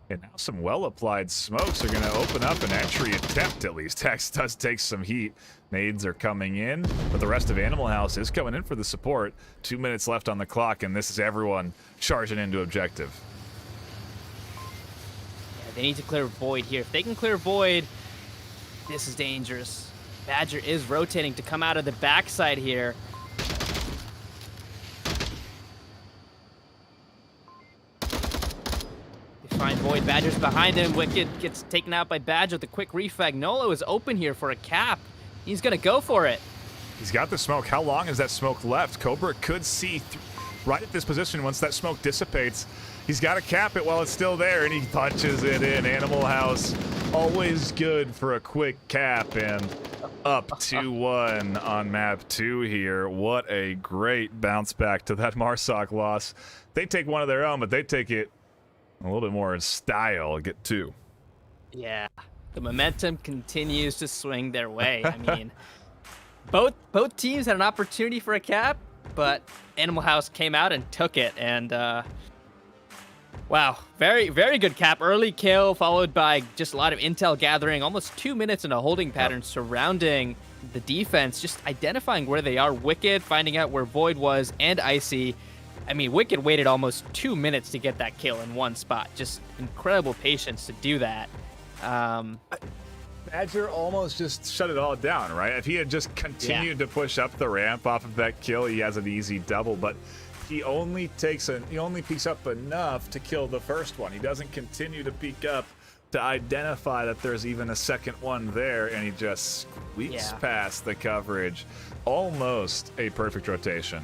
And now some well-applied smokes are going to open up an entry attempt, at least. Hex does take some heat. Nades are coming in, but the rest of Animal House is coming in for the support. 2 minutes left on the clock, and this is everyone charging into objective. Yeah, they need to clear Void here. If they can clear Void, this is dangerous. Badger is rotating to come out of the backside here. They find Void. Badger's behind him. Wicked gets taken out by Badger with a quick refag. Nolo is open here for a cap. He's going to go for it. He's got the smoke. How long is that smoke left? Cobra could see right at this position once that smoke dissipates. He's got to cap it while it's still there, and he punches it in. Animal House, always good for a quick cap, and up 2-1 on map 2 here. What a great bounce back to that Marsoc loss. They take one of their own, but they take it a little bit more in style. Get 2. Yeah, the momentum continues to swing their way. I mean, both teams had an opportunity for a cap, but Animal House came out and took it, and wow, very, very good cap. Early kill followed by just a lot of intel gathering, almost 2 minutes in a holding pattern surrounding the defense, just identifying where they are. Wicked finding out where Void was, and Icy. I mean, Wicked waited almost 2 minutes to get that kill in one spot. Just incredible patience to do that. Badger almost just shut it all down, right? If he had just continued to push up the ramp off of that kill, he has an easy double, but he only peeks up enough to kill the first one. He doesn't continue to peek up to identify that there's even a second one there, and he just squeaks past the coverage. Almost a perfect rotation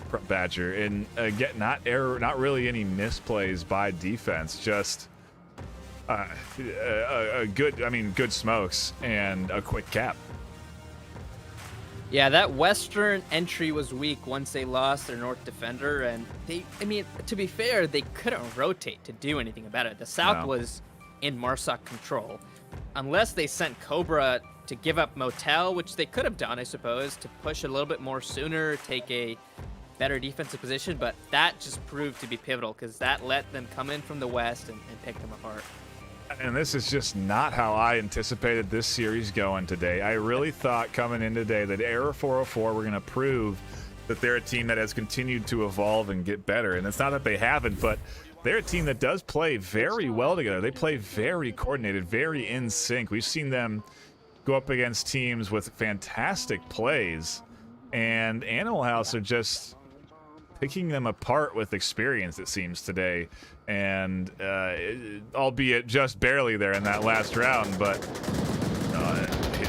from Badger, and get not really any misplays by defense, just a good smokes and a quick cap. Yeah, that western entry was weak once they lost their north defender, and to be fair, they couldn't rotate to do anything about it. The south was in Marsoc control. Unless they sent Cobra to give up Motel, which they could have done, I suppose, to push a little bit more sooner, take a better defensive position, but that just proved to be pivotal because that let them come in from the west and pick them apart. And this is just not how I anticipated this series going today. I really thought coming in today that Error 404 were going to prove that they're a team that has continued to evolve and get better. And it's not that they haven't, but they're a team that does play very well together. They play very coordinated, very in sync. We've seen them go up against teams with fantastic plays, and Animal House are just picking them apart with experience, it seems, today. And albeit just barely there in that last round, but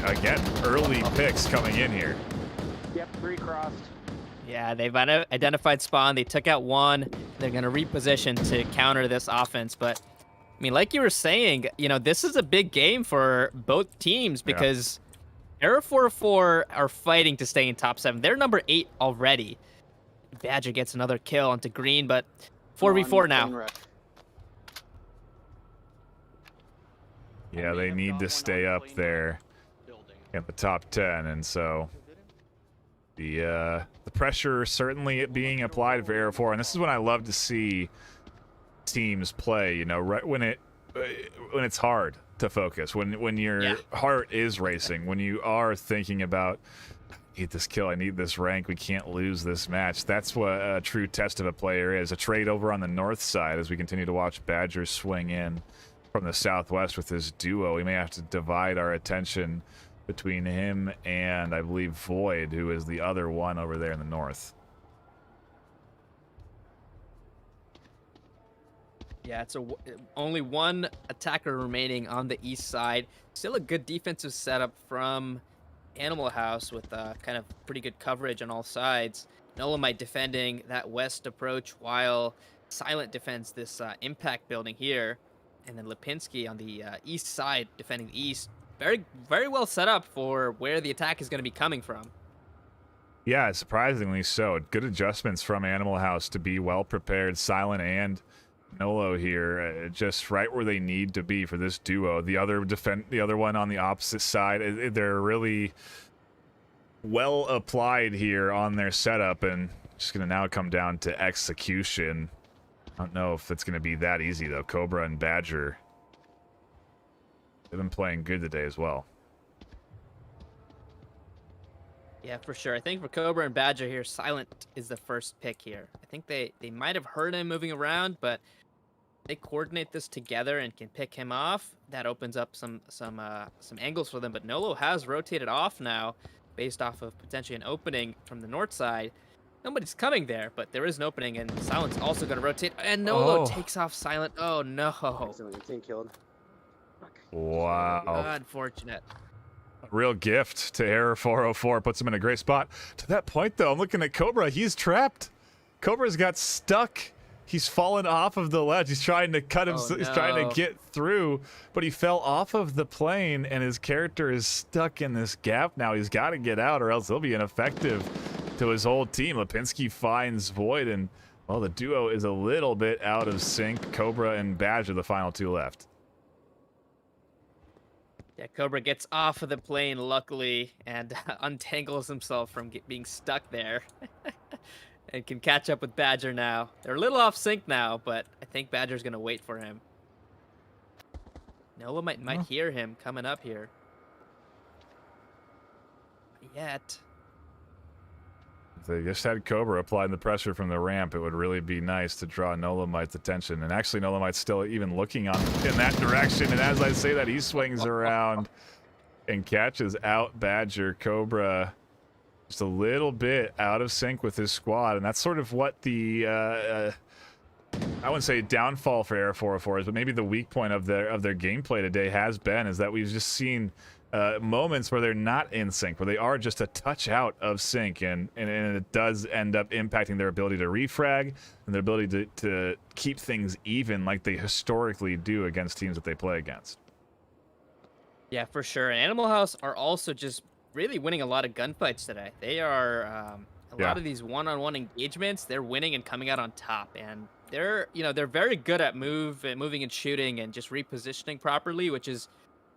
again, early picks coming in here. Yep, 3 crossed. Yeah, they've identified spawn. They took out one. They're going to reposition to counter this offense. But, I mean, like you were saying, this is a big game for both teams because Error 404 are fighting to stay in top 7. They're number 8 already. Badger gets another kill onto Green, but 4v4 now. Yeah, they need to stay up there at the top 10, and so the pressure certainly being applied for Error 4, and this is when I love to see teams play. Right when it's hard to focus, when your heart is racing, when you are thinking about, I need this kill, I need this rank, we can't lose this match. That's what a true test of a player is. A trade over on the north side as we continue to watch Badger swing in from the southwest with his duo. We may have to divide our attention between him and, I believe, Void, who is the other one over there in the north. Yeah, it's only one attacker remaining on the east side. Still a good defensive setup from Animal House with kind of pretty good coverage on all sides. Nolomite defending that west approach while Silent defends this impact building here. And then Lipinski on the east side defending the east. Very, very well set up for where the attack is going to be coming from. Yeah, surprisingly so. Good adjustments from Animal House to be well prepared. Silent and Nolo here, just right where they need to be for this duo. The other one on the opposite side, they're really well applied here on their setup, and just going to now come down to execution. I don't know if it's going to be that easy, though. Cobra and Badger, they've been playing good today as well. Yeah, for sure. I think for Cobra and Badger here, Silent is the first pick here. I think they might have heard him moving around, but they coordinate this together and can pick him off. That opens up some angles for them. But Nolo has rotated off now, based off of potentially an opening from the north side. Nobody's coming there, but there is an opening, and Silent's also going to rotate. And Nolo takes off Silent. Oh, no. Killed. Wow. Unfortunate. A real gift to Error 404. Puts him in a great spot. To that point, though, I'm looking at Cobra. He's trapped. Cobra's got stuck. He's fallen off of the ledge. He's trying to cut him. Oh, no. He's trying to get through, but he fell off of the plane, and his character is stuck in this gap now. He's got to get out, or else he'll be ineffective to his whole team. Lipinski finds Void, and, well, the duo is a little bit out of sync. Cobra and Badger, the final two left. Yeah, Cobra gets off of the plane, luckily, and untangles himself from being stuck there. And can catch up with Badger now. They're a little off sync now, but I think Badger's going to wait for him. Nolo might hear him coming up here. Not yet. If they just had Cobra applying the pressure from the ramp, it would really be nice to draw Nolomite's attention. And actually, Nolomite's still even looking in that direction. And as I say that, he swings around and catches out Badger. Cobra just a little bit out of sync with his squad. And that's sort of what the, I wouldn't say downfall for Error 404 is, but maybe the weak point of their gameplay today has been, is that we've just seen moments where they're not in sync, where they are just a touch out of sync, and it does end up impacting their ability to refrag and their ability to keep things even like they historically do against teams that they play against. Yeah, for sure. And Animal House are also just really winning a lot of gunfights today. They are a lot of these one-on-one engagements. They're winning and coming out on top, and they're very good at moving and shooting and just repositioning properly, which is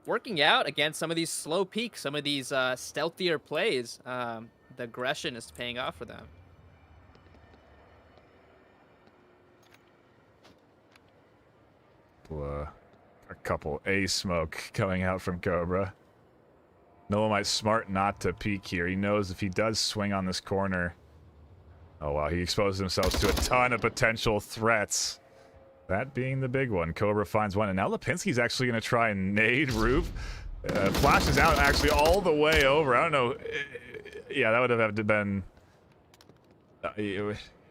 working out against some of these slow peaks, some of these stealthier plays. The aggression is paying off for them. A couple A smoke coming out from Cobra. Noah smart not to peek here. He knows if he does swing on this corner. Oh wow, he exposed himself to a ton of potential threats. That being the big one. Cobra finds one, and now Lipinski's actually going to try and nade roof. Flashes out actually all the way over. I don't know. Yeah, that would have been.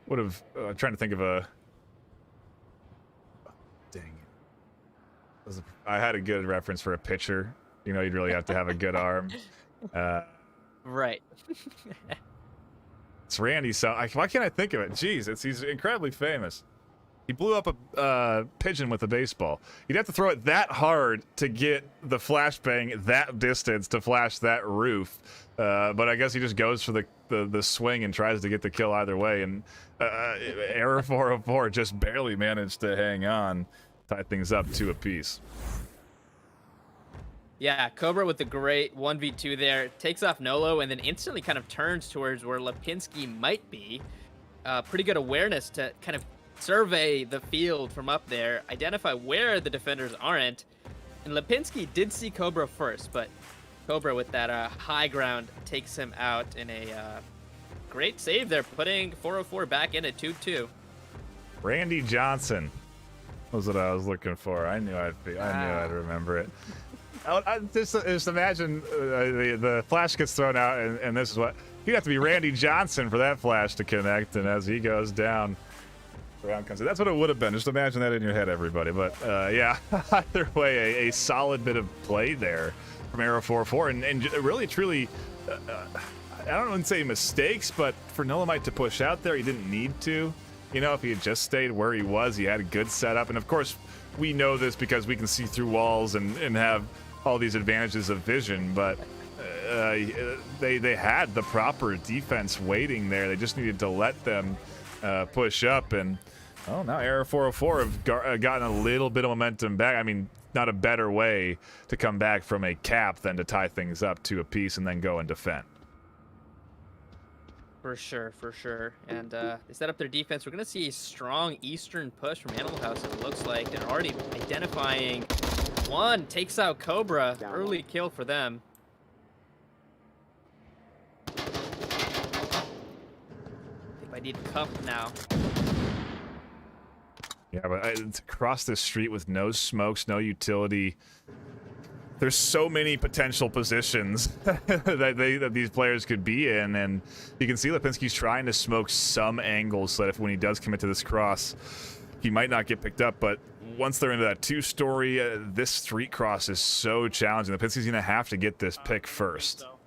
Would have. I'm trying to think of a. Dang it. I had a good reference for a pitcher. You know, you'd really have to have a good arm. Right. It's Randy. So why can't I think of it? Jeez, he's incredibly famous. He blew up a pigeon with a baseball. You'd have to throw it that hard to get the flashbang that distance to flash that roof. But I guess he just goes for the swing and tries to get the kill either way. And Error 404 just barely managed to hang on, tie things up 2 apiece. Yeah, Cobra with the great 1v2 there. Takes off Nolo and then instantly kind of turns towards where Lipinski might be. Pretty good awareness to kind of survey the field from up there, identify where the defenders aren't. And Lipinski did see Cobra first, but Cobra with that high ground takes him out in a great save there, putting 404 back in at 2-2. Randy Johnson was what I was looking for. I knew I'd remember it. I just imagine the flash gets thrown out, and this is what you'd have to be Randy Johnson for that flash to connect. And as he goes down, round comes in. That's what it would have been. Just imagine that in your head, everybody. But yeah, either way, a solid bit of play there from Arrow 404, and really truly, I don't want to say mistakes, but for Nolomite to push out there, he didn't need to. You know, if he had just stayed where he was, he had a good setup, and of course, we know this because we can see through walls and have all these advantages of vision, but they had the proper defense waiting there. They just needed to let them push up, and now Error 404 have gotten a little bit of momentum back. I mean, not a better way to come back from a cap than to tie things up 2 apiece and then go and defend. For sure. And they set up their defense. We're going to see a strong eastern push from Animal House, it looks like. They're already identifying one. Takes out Cobra. Early kill for them. I think I need cup now. Yeah, but it's across the street with no smokes, no utility. There's so many potential positions that these players could be in, and you can see Lipinski's trying to smoke some angles so that when he does commit to this cross, he might not get picked up. But once they're into that 2-story, this street cross is so challenging. Lipinski's going to have to get this pick first. All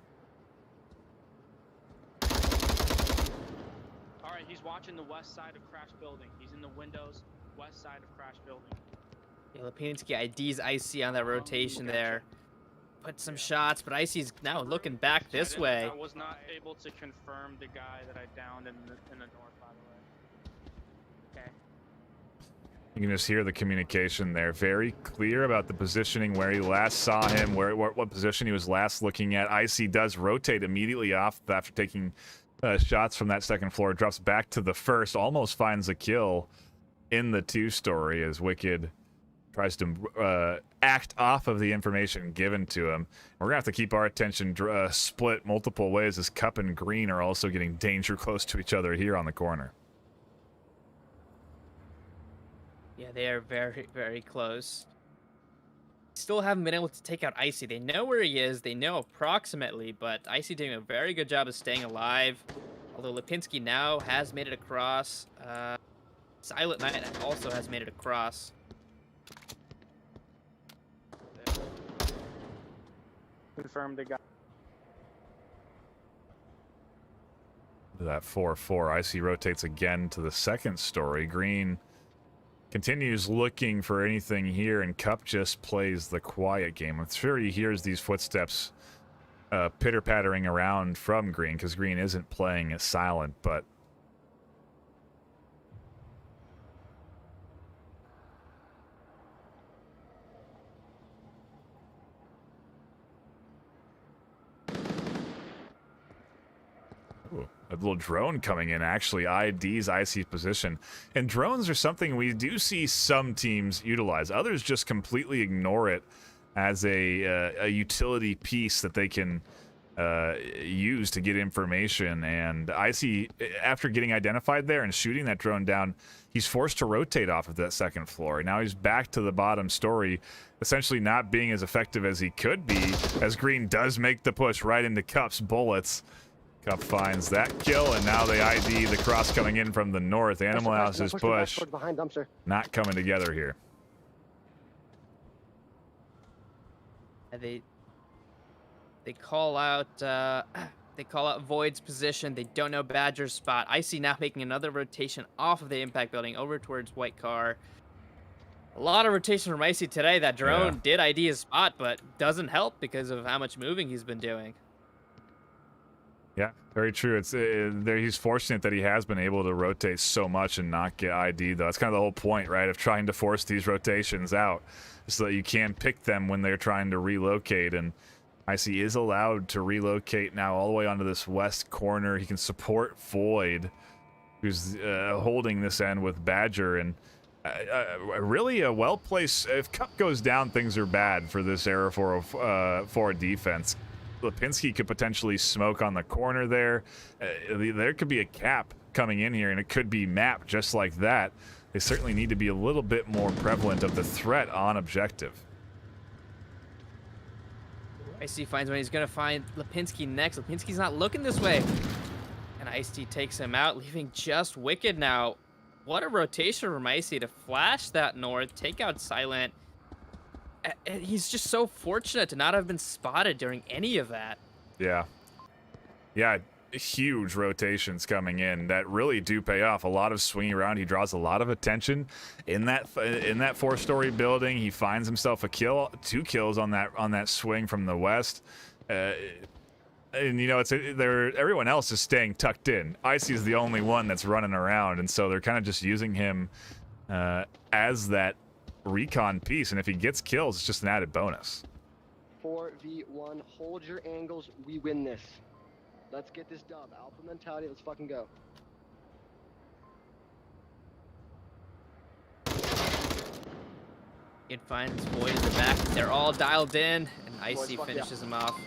right, he's watching the west side of Crash Building. He's in the windows, west side of Crash Building. Yeah, Lipinski IDs Icy on that rotation there. Put some shots, but Icy's now looking back this way. I was not able to confirm the guy that I downed in the north, by the way. Okay. You can just hear the communication there. Very clear about the positioning, where he last saw him, what position he was last looking at. Icy does rotate immediately off after taking shots from that second floor. Drops back to the first, almost finds a kill in the 2-story as Wicked tries to act off of the information given to him. We're gonna have to keep our attention split multiple ways, as Cup and Green are also getting danger close to each other here on the corner. Yeah, they are very, very close. Still haven't been able to take out Icy. They know where he is, they know approximately, but Icy doing a very good job of staying alive. Although Lipinski now has made it across. Silent Knight also has made it across. Confirmed the guy. That 4-4. Icy rotates again to the second story. Green continues looking for anything here, and Cup just plays the quiet game. I'm sure he hears these footsteps pitter-pattering around from Green, because Green isn't playing it silent, but a little drone coming in actually IDs Icy's position. And drones are something we do see some teams utilize. Others just completely ignore it as a utility piece that they can use to get information. And Icy, after getting identified there and shooting that drone down, he's forced to rotate off of that second floor. Now he's back to the bottom story, essentially not being as effective as he could be, as Green does make the push right into Cup's bullets. Cup finds that kill, and now they ID the cross coming in from the north. Animal House's push not coming together here. They call out Void's position. They don't know Badger's spot. Icy now making another rotation off of the impact building over towards White Car. A lot of rotation from Icy today. That drone did ID his spot, but doesn't help because of how much moving he's been doing. Yeah, very true. It's he's fortunate that he has been able to rotate so much and not get ID, though. That's kind of the whole point, right, of trying to force these rotations out so that you can pick them when they're trying to relocate. And Icy is allowed to relocate now all the way onto this west corner. He can support Void, who's holding this end with Badger. And really a well-placed... If Cup goes down, things are bad for this Era 404 defense. Lipinski could potentially smoke on the corner there. There could be a cap coming in here, and it could be mapped just like that. They certainly need to be a little bit more prevalent of the threat on objective. Icy finds when he's going to find Lipinski next. Lipinski's not looking this way. And Icy takes him out, leaving just Wicked now. What a rotation from Icy to flash that north, take out Silent. He's just so fortunate to not have been spotted during any of that. Yeah, huge rotations coming in that really do pay off. A lot of swinging around. He draws a lot of attention in that 4-story building. He finds himself a kill, 2 kills on that swing from the west. And you know, everyone else is staying tucked in. Icy is the only one that's running around, and so they're kind of just using him as that recon piece, and if he gets kills, it's just an added bonus. 4v1, hold your angles, we win this. Let's get this dub. Alpha mentality, let's fucking go. It finds Void in the back. They're all dialed in, and Icy finishes him off.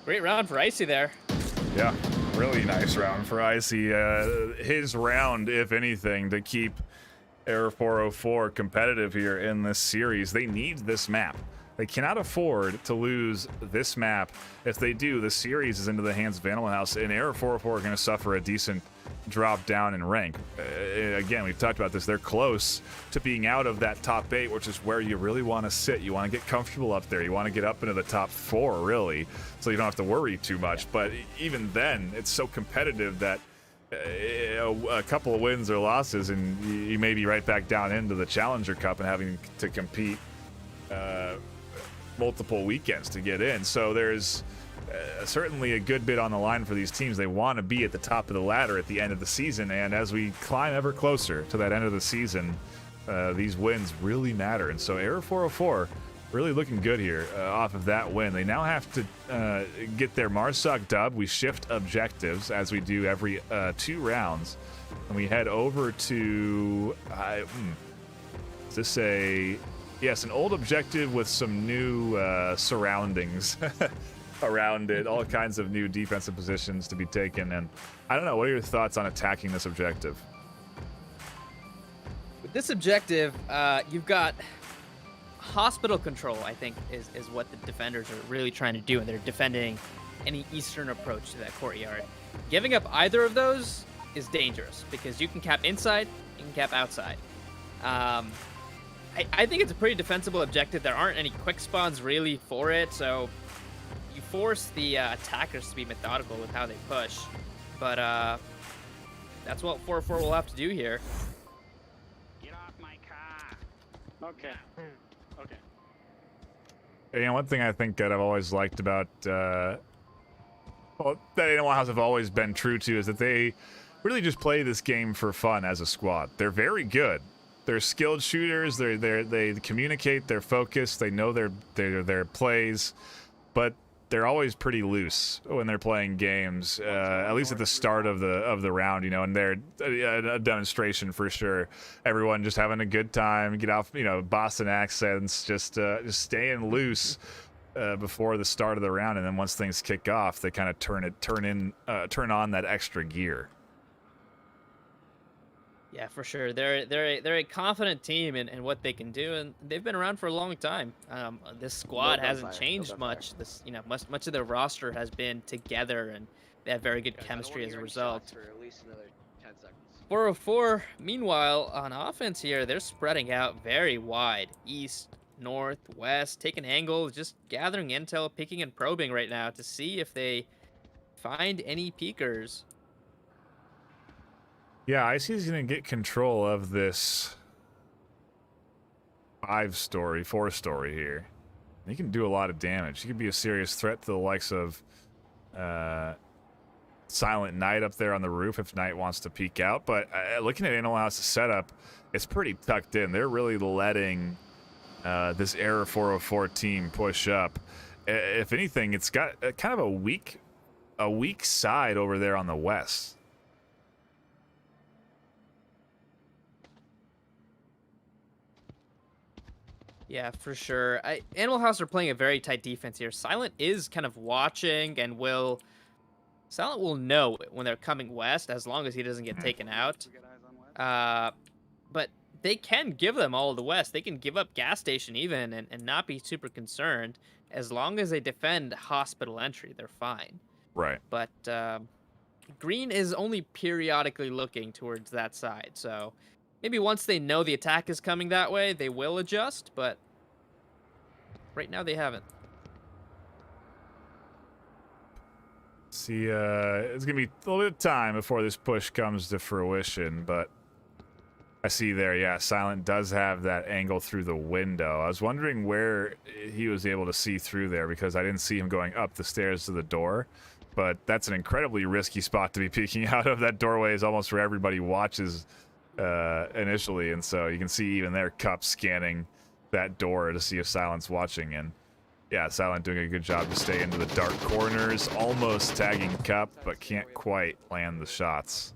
Great round for Icy there. Yeah, really nice round for Icy. His round, if anything, to keep Era 404 competitive here in this series. They need this map. They cannot afford to lose this map. If they do, the series is into the hands of Animal House, and Era 404 are going to suffer a decent drop down in rank. Again, we've talked about this. They're close to being out of that top 8, which is where you really want to sit. You want to get comfortable up there. You want to get up into the top 4, really, so you don't have to worry too much. But even then, it's so competitive that a couple of wins or losses and you may be right back down into the Challenger Cup and having to compete multiple weekends to get in. So there's certainly a good bit on the line for these teams. They want to be at the top of the ladder at the end of the season, and as we climb ever closer to that end of the season, these wins really matter. And so Era 404 really looking good here off of that win. They now have to get their Marsoc dub. We shift objectives as we do every 2 rounds. And we head over to... is this a... Yes, an old objective with some new surroundings around it. All kinds of new defensive positions to be taken. And I don't know, what are your thoughts on attacking this objective? With this objective, you've got... hospital control, I think, is what the defenders are really trying to do, and they're defending any eastern approach to that courtyard. Giving up either of those is dangerous because you can cap inside, you can cap outside. I I think it's a pretty defensible objective. There aren't any quick spawns really for it, so you force the attackers to be methodical with how they push. But that's what 404 will have to do here. Get off my car. Okay. Okay. You know, one thing I think that I've always liked about, well, that Animal House have always been true to is that they really just play this game for fun as a squad. They're very good. They're skilled shooters. They communicate. They're focused. They know their plays, but they're always pretty loose when they're playing games. At least at the start of the round, you know, and they're a demonstration for sure. Everyone just having a good time, get off, you know, Boston accents, just staying loose before the start of the round, and then once things kick off, they kind of turn on that extra gear. Yeah, for sure. They're a confident team in what they can do, and they've been around for a long time. This squad hasn't changed much. This, you know, much of their roster has been together, and they have very good chemistry as a result. For at least another 10 seconds. 404, meanwhile, on offense here, they're spreading out very wide. East, north, west, taking angles, just gathering intel, picking and probing right now to see if they find any peekers. Yeah, Icy's gonna get control of this 4-story here. He can do a lot of damage. He could be a serious threat to the likes of Silent Knight up there on the roof if Knight wants to peek out. But looking at Animal House's setup, it's pretty tucked in. They're really letting this Error 404 team push up. If anything, it's got kind of a weak side over there on the west. Yeah, for sure. Animal House are playing a very tight defense here. Silent is kind of watching and Silent will know when they're coming west as long as he doesn't get taken out. But they can give them all of the west. They can give up gas station even and not be super concerned. As long as they defend hospital entry, they're fine. Right. But Green is only periodically looking towards that side, so maybe once they know the attack is coming that way, they will adjust, but right now they haven't. See, it's going to be a little bit of time before this push comes to fruition, but I see there, yeah, Silent does have that angle through the window. I was wondering where he was able to see through there because I didn't see him going up the stairs to the door, but that's an incredibly risky spot to be peeking out of. That doorway is almost where everybody watches initially, and so you can see even there Cup scanning that door to see if Silent's watching, and yeah, Silent doing a good job to stay into the dark corners, almost tagging Cup, but can't quite land the shots.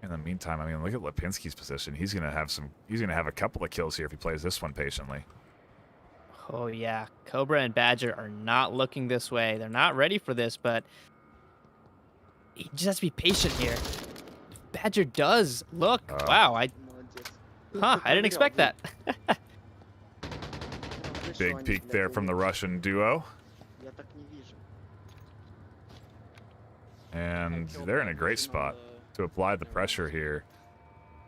In the meantime, I mean, look at Lipinski's position. He's gonna have a couple of kills here if he plays this one patiently. Oh, yeah. Cobra and Badger are not looking this way. They're not ready for this, but he just has to be patient here. Badger does look. Wow, I didn't expect that. Big peek there from the Russian duo. And they're in a great spot to apply the pressure here.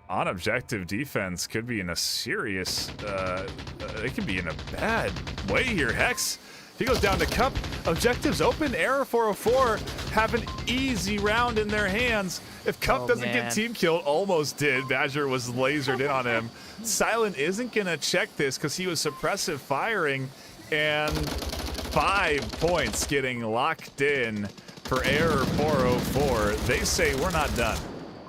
On objective defense could be in a serious, it could be in a bad way here. Hex, he goes down to Cup. Objectives open. Error 404 have an easy round in their hands. If Cup doesn't get team killed, almost did. Badger was lasered in on him. Silent isn't going to check this because he was suppressive firing, and 5 points getting locked in for Error 404. They say we're not done.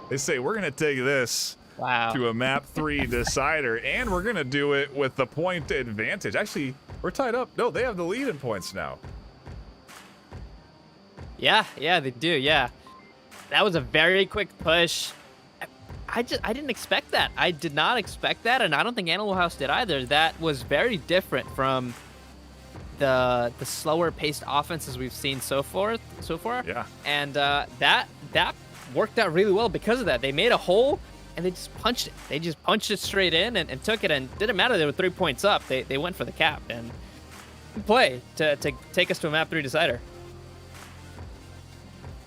They say we're going to take this to a map 3 decider, and we're going to do it with the point advantage. Actually, we're tied up. No, they have the lead in points now. Yeah, they do, yeah. That was a very quick push. I didn't expect that. I did not expect that, and I don't think Animal House did either. That was very different from the slower paced offenses we've seen so far. Yeah. And that worked out really well because of that. They made a hole and they just punched it. They just punched it straight in and took it, and didn't matter they were 3 points up. They went for the cap and play to take us to a map 3 decider.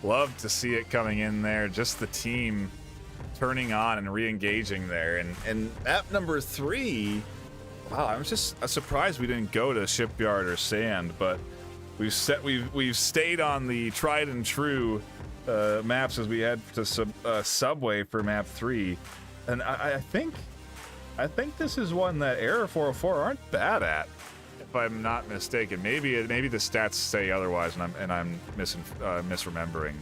Love to see it coming in there. Just the team turning on and re-engaging there. And map number 3, wow, I'm just surprised we didn't go to Shipyard or Sand, but we've stayed on the tried and true maps as we head to Subway for map 3, and I think this is one that Error 404 aren't bad at, if I'm not mistaken. Maybe the stats say otherwise, and I'm misremembering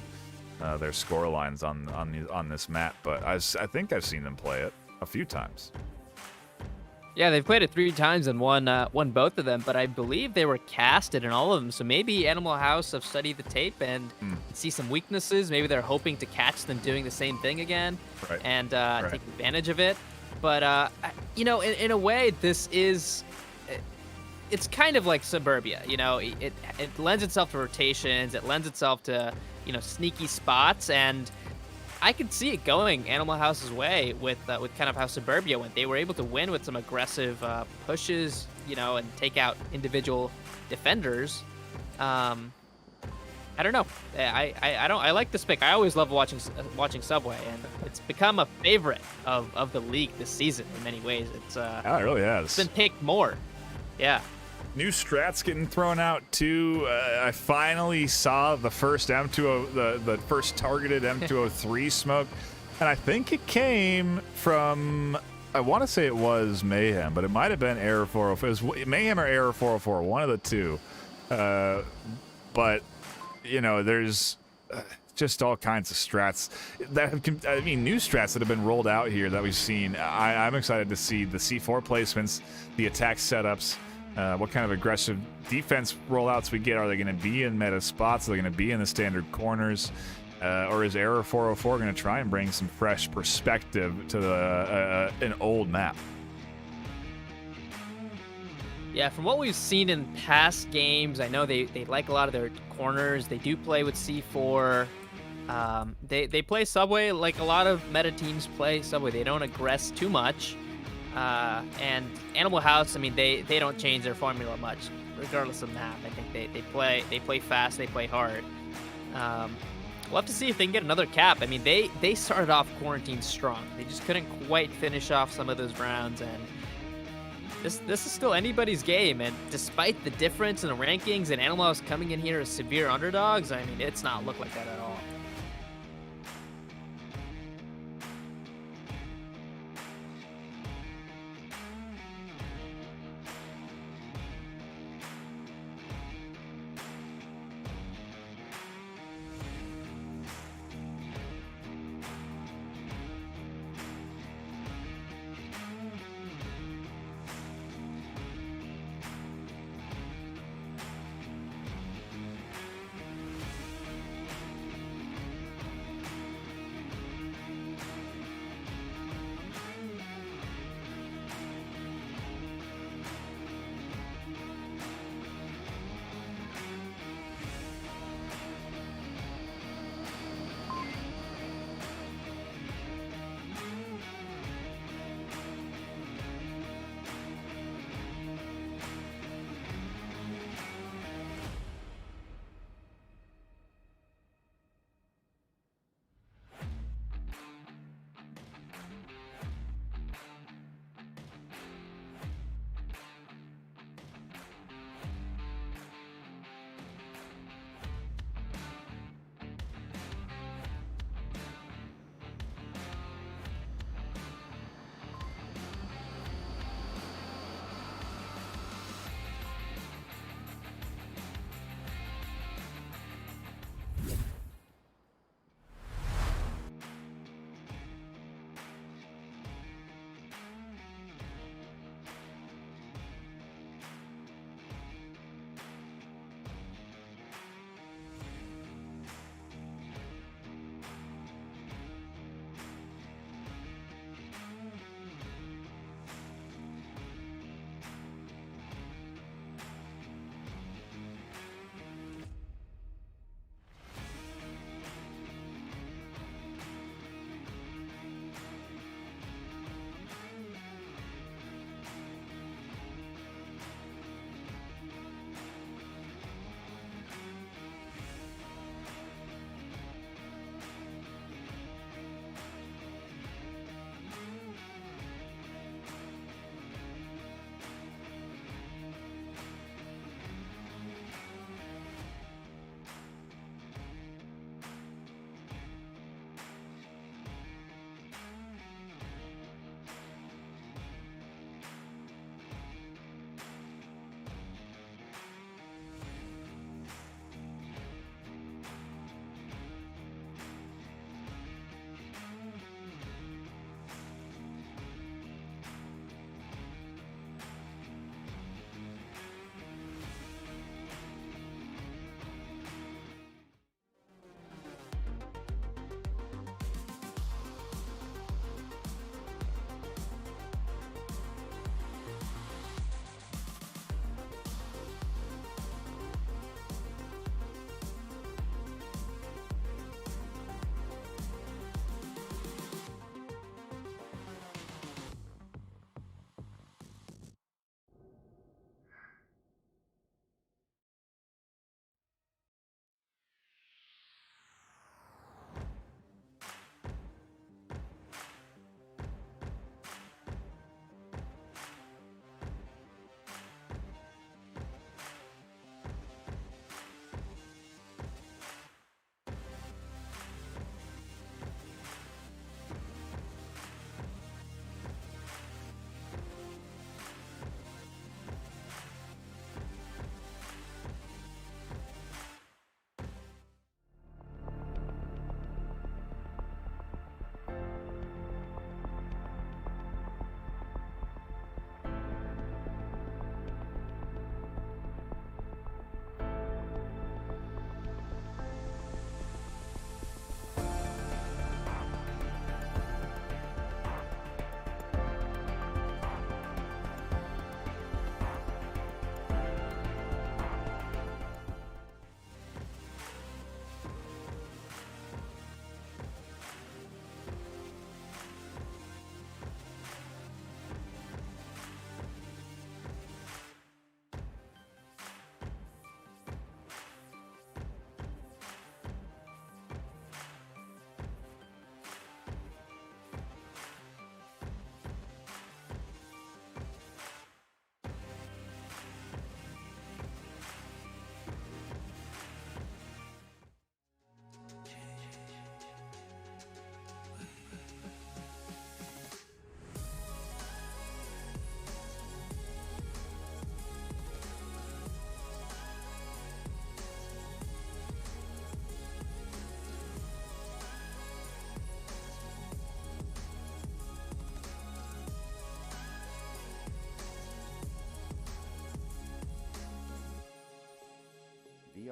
their score lines on this map, but I think I've seen them play it a few times. Yeah, they've played it 3 times and won both of them, but I believe they were casted in all of them. So maybe Animal House have studied the tape and see some weaknesses. Maybe they're hoping to catch them doing the same thing again and take advantage of it. But in a way, this is. It's kind of like Suburbia, it lends itself to rotations, it lends itself to, sneaky spots, and I could see it going Animal House's way with kind of how Suburbia went. They were able to win with some aggressive pushes, and take out individual defenders. I don't know. I like this pick. I always love watching Subway, and it's become a favorite of the league this season in many ways. It's it really has. It's been picked more. Yeah. New strats getting thrown out too. I finally saw the first the first targeted M203 smoke, and I think it came from. I want to say it was Mayhem, but it might have been Error 404. It was Mayhem or Error 404, one of the two. But there's just all kinds of strats new strats that have been rolled out here that we've seen. I'm excited to see the C4 placements, the attack setups. What kind of aggressive defense rollouts we get. Are they going to be in meta spots? Are they going to be in the standard corners? Or is Error 404 going to try and bring some fresh perspective to an old map? Yeah, from what we've seen in past games, I know they like a lot of their corners. They do play with C4. They play Subway like a lot of meta teams play Subway. They don't aggress too much. And Animal House, they don't change their formula much, regardless of map. I think they play fast, they play hard. We'll have to see if they can get another cap. They started off quarantine strong. They just couldn't quite finish off some of those rounds, and this is still anybody's game. And despite the difference in the rankings and Animal House coming in here as severe underdogs, it's not looked like that at all.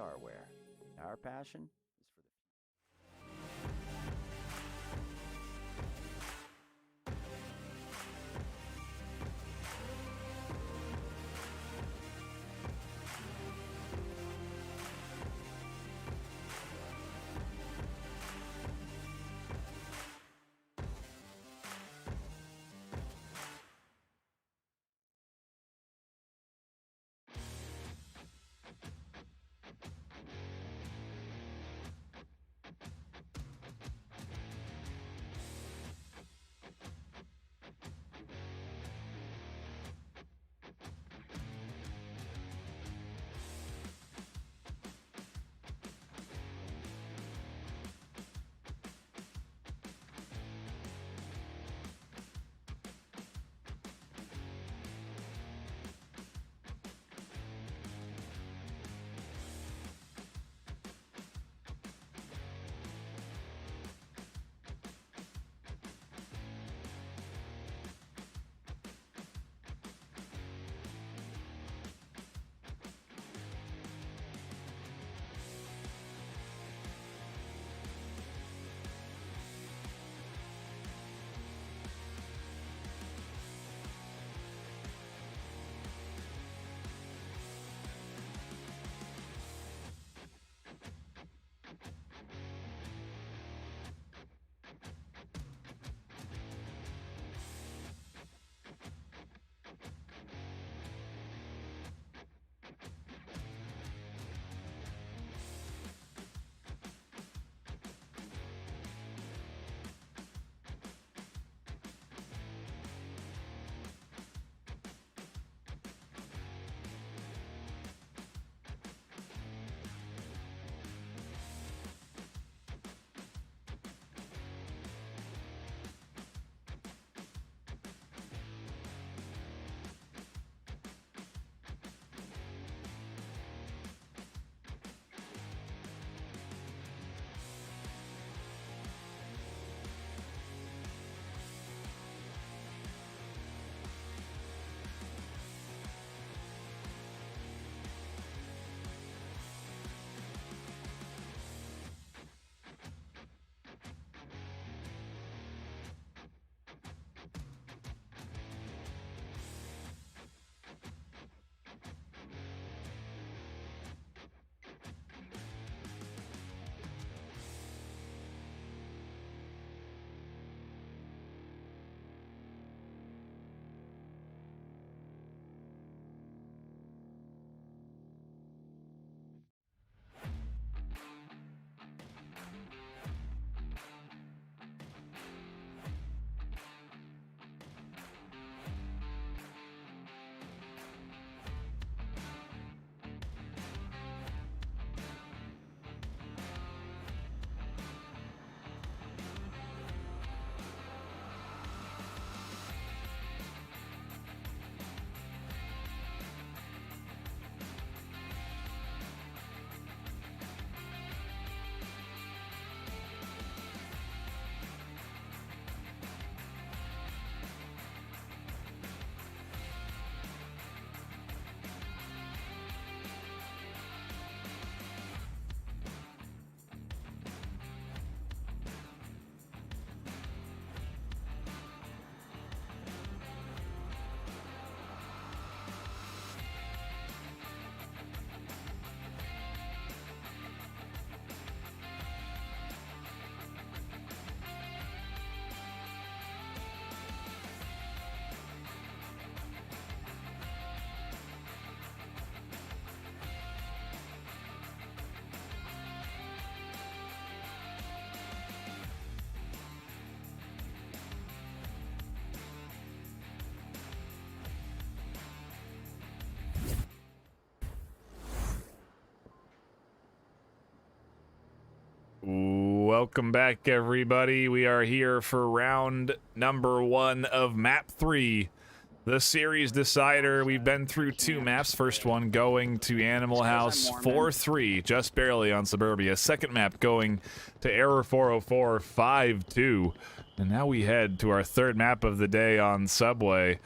are aware. Our passion is for the Welcome back, everybody. We are here for round number 1 of map 3, the series decider. We've been through 2 maps. First one going to Animal House 4-3, just barely on Suburbia. Second map going to Error 404 5-2. And now we head to our third map of the day on Subway.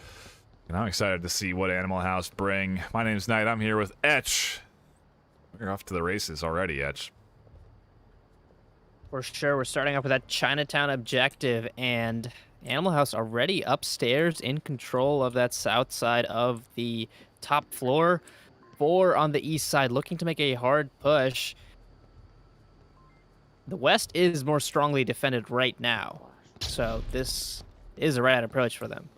And I'm excited to see what Animal House bring. My name's Knight. I'm here with Etch. You're off to the races already, Etch. For sure, we're starting off with that Chinatown objective, and Animal House already upstairs in control of that south side of the top floor. 4 on the east side, looking to make a hard push. The west is more strongly defended right now, so this is a right approach for them.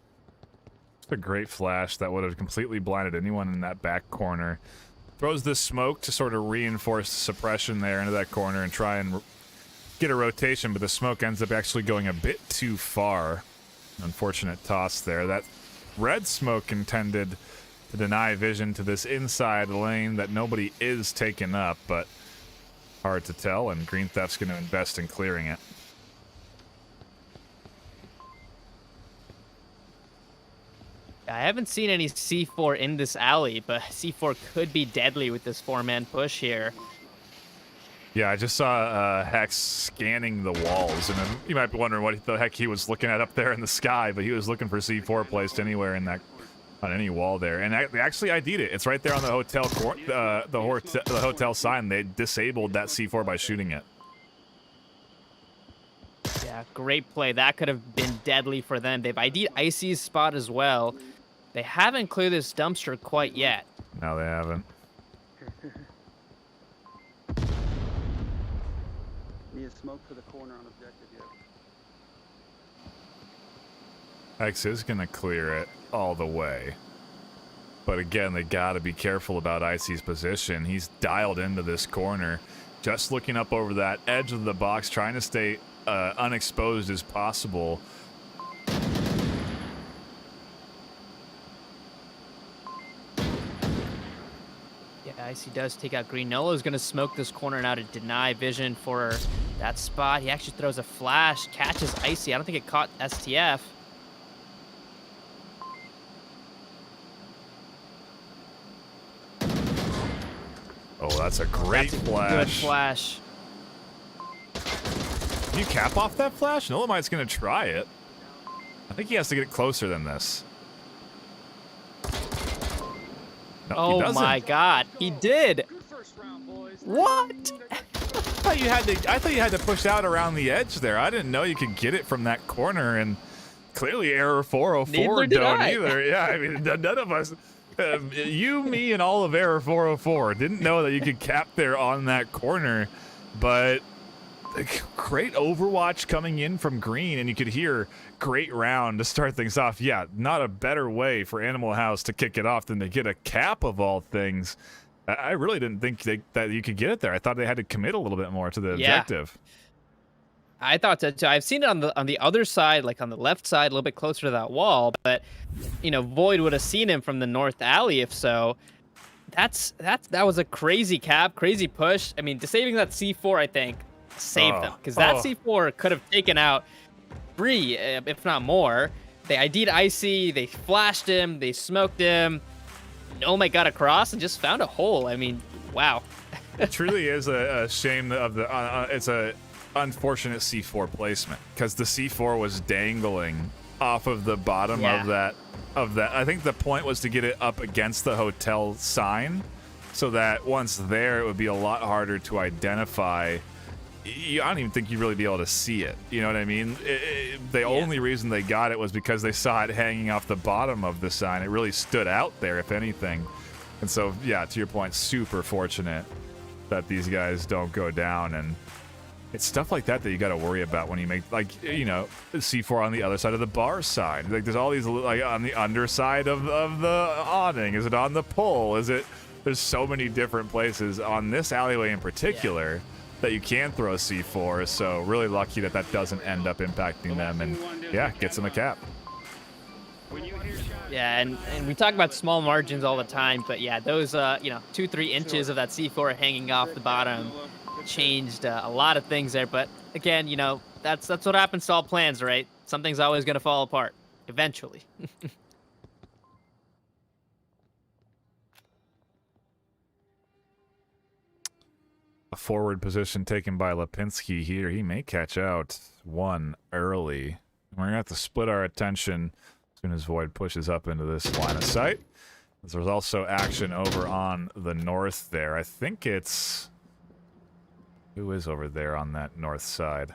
It's a great flash that would have completely blinded anyone in that back corner. Throws the smoke to sort of reinforce the suppression there into that corner and try and get a rotation, but the smoke ends up actually going a bit too far. Unfortunate toss there. That red smoke intended to deny vision to this inside lane that nobody is taking up, but hard to tell, and Green Theft's going to invest in clearing it. I haven't seen any C4 in this alley, but C4 could be deadly with this 4-man push here. Yeah, I just saw Hex scanning the walls, and then you might be wondering what the heck he was looking at up there in the sky, but he was looking for C4 placed anywhere in that, on any wall there. And they actually ID'd it. It's right there on the hotel the hotel sign. They disabled that C4 by shooting it. Yeah, great play. That could have been deadly for them. They've ID'd Icy's spot as well. They haven't cleared this dumpster quite yet. No, they haven't. Need a smoke for the corner on objective yet. Hex is going to clear it all the way. But again, they got to be careful about Icy's position. He's dialed into this corner, just looking up over that edge of the box, trying to stay unexposed as possible. Yeah, Icy does take out Green. Nolo's going to smoke this corner now to deny vision for that spot. He actually throws a flash, catches Icy. I don't think it caught STF. Oh, that's a great flash. Good flash. Can you cap off that flash? Nolomite's going to try it. I think he has to get closer than this. No, he Oh doesn't. my god, he did! Good first round, boys. What? I thought you had to push out around the edge there. I didn't know you could get it from that corner, and clearly error 404 Neither did don't I. either. Yeah, I mean, none of us, you, me, and all of error 404 didn't know that you could cap there on that corner, but great overwatch coming in from Green, and you could hear great round to start things off. Yeah, not a better way for Animal House to kick it off than to get a cap of all things. I really didn't think that you could get it there. I thought they had to commit a little bit more to the objective. I thought so too. I've seen it on the other side, like on the left side, a little bit closer to that wall, but you know, Void would have seen him from the north alley if so. That was a crazy cap, crazy push. I mean, disabling that C4, I think, saved them, because that C4 could have taken out 3, if not more. They ID'd Icy, they flashed him, they smoked him. Nomite got across and just found a hole. I mean, wow. It truly is a shame of the. It's a unfortunate C4 placement because the C4 was dangling off of the bottom of that. I think the point was to get it up against the hotel sign, so that once there, it would be a lot harder to identify. I don't even think you'd really be able to see it. You know what I mean? The only reason they got it was because they saw it hanging off the bottom of the sign. It really stood out there, if anything. And so, yeah, to your point, super fortunate that these guys don't go down. And it's stuff like that you got to worry about when you make, like, you know, C4 on the other side of the bar side. Like, there's all these, like, on the underside of the awning. Is it on the pole? There's so many different places on this alleyway in particular that you can throw C4, so really lucky that doesn't end up impacting them, and yeah, gets them a cap. Yeah, and we talk about small margins all the time, but yeah, those 2-3 inches of that C4 hanging off the bottom changed a lot of things there. But again, you know, that's what happens to all plans, right? Something's always going to fall apart eventually. A forward position taken by Lipinski here. He may catch out one early. We're going to have to split our attention as soon as Void pushes up into this line of sight. There's also action over on the north there. I think it's... Who is over there on that north side?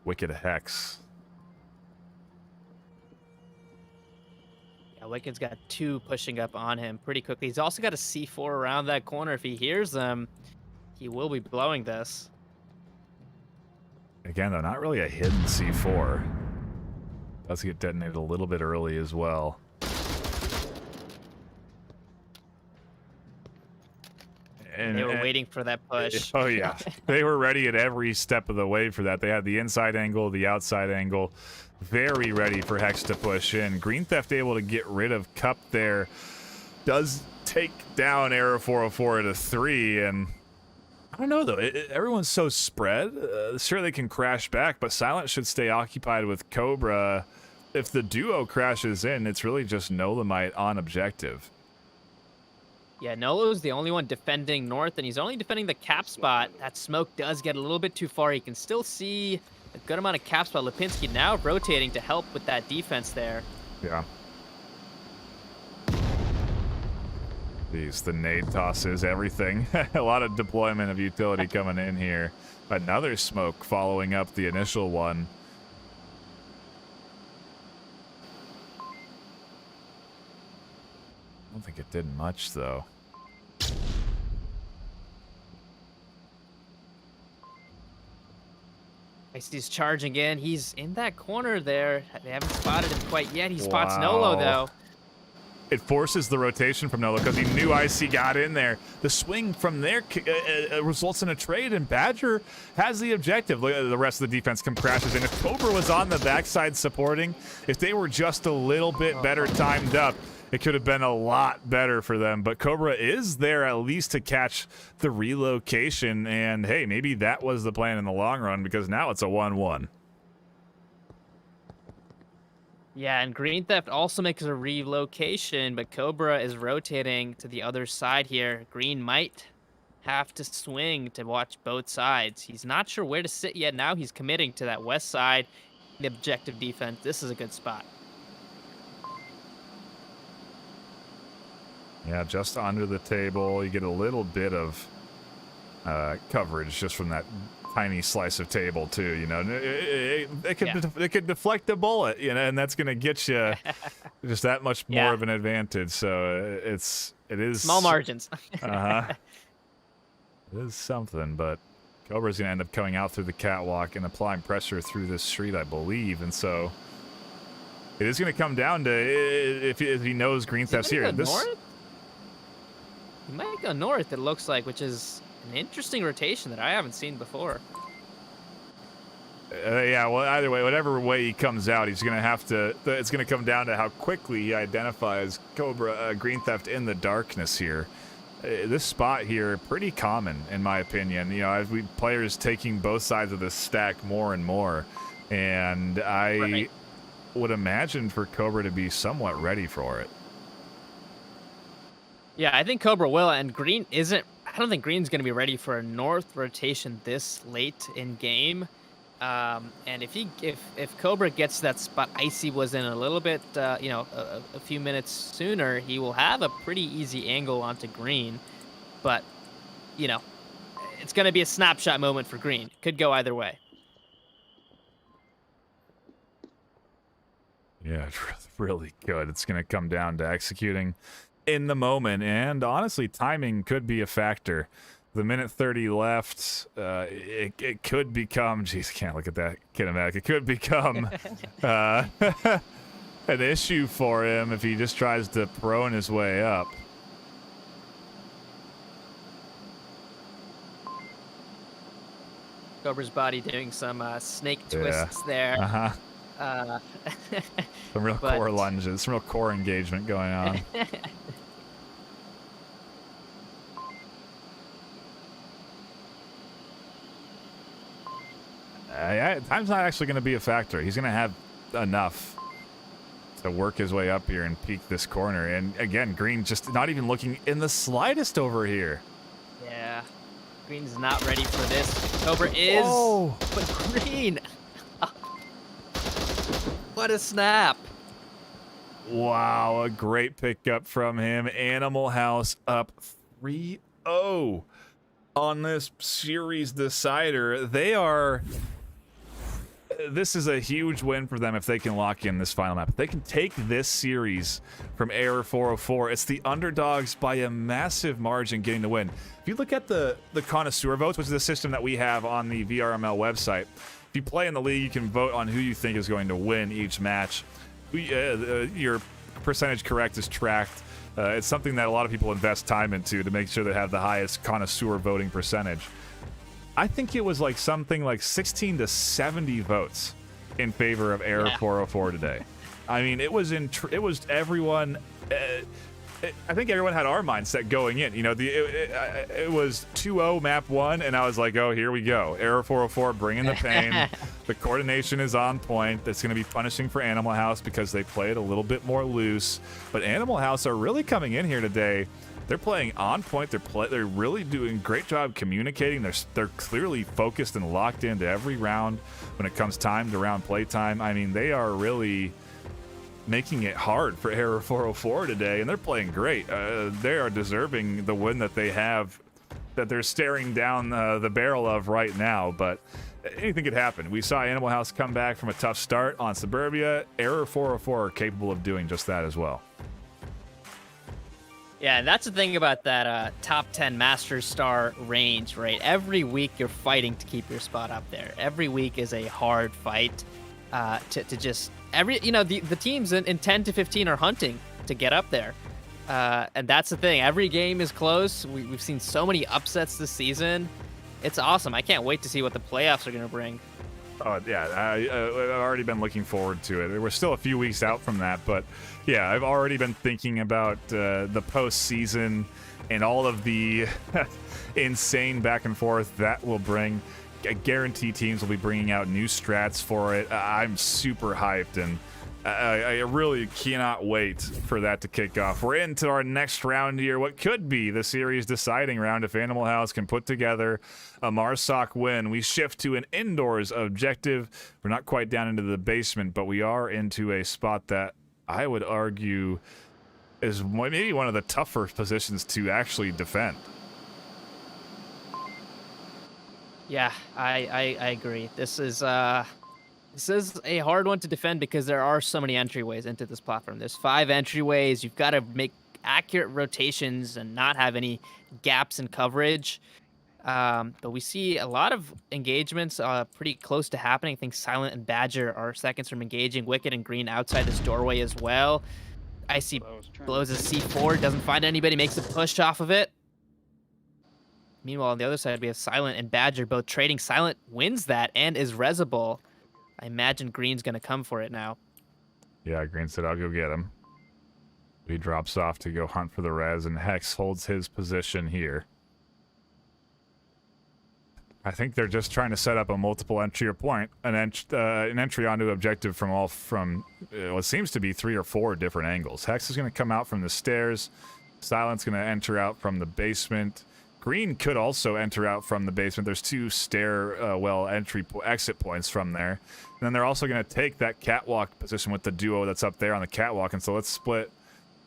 Wicked Hex. Yeah, Wicked's got 2 pushing up on him pretty quickly. He's also got a C4 around that corner. If he hears them, he will be blowing this. Again, though, not really a hidden C4. Does get detonated a little bit early as well. And, They were waiting for that push. Oh, yeah. They were ready at every step of the way for that. They had the inside angle, the outside angle. Very ready for Hex to push in. Green Theft able to get rid of Cup there. Does take down Arrow 404 at a 3. And I don't know, though. Everyone's so spread. Sure, they can crash back, but Silent should stay occupied with Cobra. If the duo crashes in, it's really just Nolamite on objective. Yeah, Nolo's the only one defending north, and he's only defending the cap spot. That smoke does get a little bit too far. You can still see a good amount of cap spot. Lipinski now rotating to help with that defense there. Yeah. The nade tosses, everything. A lot of deployment of utility coming in here. Another smoke following up the initial one. I don't think it did much, though. He's charging in. He's in that corner there. They haven't spotted him quite yet. He spots Nolo, though. It forces the rotation from Nolo because he knew Icy got in there. The swing from there results in a trade, and Badger has the objective. The rest of the defense crashes in. If Cobra was on the backside supporting, if they were just a little bit better timed up, it could have been a lot better for them. But Cobra is there at least to catch the relocation, and hey, maybe that was the plan in the long run because now it's a 1-1. Yeah, and Green Theft also makes a relocation, but Cobra is rotating to the other side here. Green might have to swing to watch both sides. He's not sure where to sit yet. Now he's committing to that west side, the objective defense. This is a good spot. Yeah, just under the table. You get a little bit of coverage just from that tiny slice of table too, you know. It could deflect a bullet, you know, and that's going to get you just that much more of an advantage. So it is small margins. It is something, but Cobra's going to end up coming out through the catwalk and applying pressure through this street, I believe, and so it is going to come down to if he knows Green Theft's here. He might go north, it looks like, which is an interesting rotation that I haven't seen before. Yeah, well, either way, whatever way he comes out, he's going to have to... It's going to come down to how quickly he identifies Green Theft in the darkness here. This spot here, pretty common, in my opinion. You know, players taking both sides of this stack more and more. And I would imagine for Cobra to be somewhat ready for it. Yeah, I think Cobra will, and Green isn't. I don't think Green's going to be ready for a north rotation this late in game. And if Cobra gets that spot Icy was in a little bit, a few minutes sooner, he will have a pretty easy angle onto Green. But, you know, it's going to be a snapshot moment for Green. Could go either way. Yeah, really good. It's going to come down to executing in the moment, and honestly, timing could be a factor. The minute 30 left, it could become... Jeez, can't look at that kinematic. It could become an issue for him if he just tries to prone his way up. Cobra's body doing some snake twists there. Some real core lunges, some real core engagement going on. Time's not actually going to be a factor. He's going to have enough to work his way up here and peek this corner. And again, Green just not even looking in the slightest over here. Yeah, Green's not ready for this. Cobra is, but Green... What a snap. Wow, a great pickup from him. Animal House up 3-0 on this series decider. This is a huge win for them if they can lock in this final map. If they can take this series from Error 404, it's the underdogs by a massive margin getting the win. If you look at the connoisseur votes, which is the system that we have on the VRML website, if you play in the league, you can vote on who you think is going to win each match. Your percentage correct is tracked. It's something that a lot of people invest time into to make sure they have the highest connoisseur voting percentage. I think it was like something like 16 to 70 votes in favor of Error 404 today. I mean, it was everyone. I think everyone had our mindset going in. You know, it was 2-0 map 1, and I was like, oh, here we go. Error 404 bringing the pain. The coordination is on point. It's going to be punishing for Animal House because they play it a little bit more loose. But Animal House are really coming in here today. They're playing on point. They're really doing a great job communicating. They're clearly focused and locked into every round when it comes time to round play time. I mean, they are really making it hard for Error 404 today, and they're playing great. They are deserving the win that they have, that they're staring down the barrel of right now, but anything could happen. We saw Animal House come back from a tough start on Suburbia. Error 404 are capable of doing just that as well. Yeah, and that's the thing about that top 10 Master Star range, right? Every week you're fighting to keep your spot up there. Every week is a hard fight to just... the teams in 10 to 15 are hunting to get up there. And that's the thing. Every game is close. We've seen so many upsets this season. It's awesome. I can't wait to see what the playoffs are going to bring. Oh, yeah. I've already been looking forward to it. We're still a few weeks out from that, but yeah, I've already been thinking about the postseason and all of the insane back and forth that will bring. I guarantee teams will be bringing out new strats for it. I'm super hyped, and I really cannot wait for that to kick off. We're into our next round here, what could be the series deciding round if Animal House can put together a Marsoc win. We shift to an indoors objective. We're not quite down into the basement, but we are into a spot that I would argue is maybe one of the tougher positions to actually defend. Yeah, I agree. This is a hard one to defend because there are so many entryways into this platform. There's 5 entryways. You've got to make accurate rotations and not have any gaps in coverage. But we see a lot of engagements pretty close to happening. I think Silent and Badger are seconds from engaging. Wicked and Green outside this doorway as well. I see blows a C4, doesn't find anybody, makes a push off of it. Meanwhile, on the other side, we have Silent and Badger both trading. Silent wins that and is resable. I imagine Green's going to come for it now. Yeah, Green said, I'll go get him. He drops off to go hunt for the res, and Hex holds his position here. I think they're just trying to set up a multiple entry point, an entry onto objective from what seems to be 3 or 4 different angles. Hex is going to come out from the stairs. Silent's going to enter out from the basement. Green could also enter out from the basement. There's 2 exit points from there. And then they're also going to take that catwalk position with the duo that's up there on the catwalk. And so let's split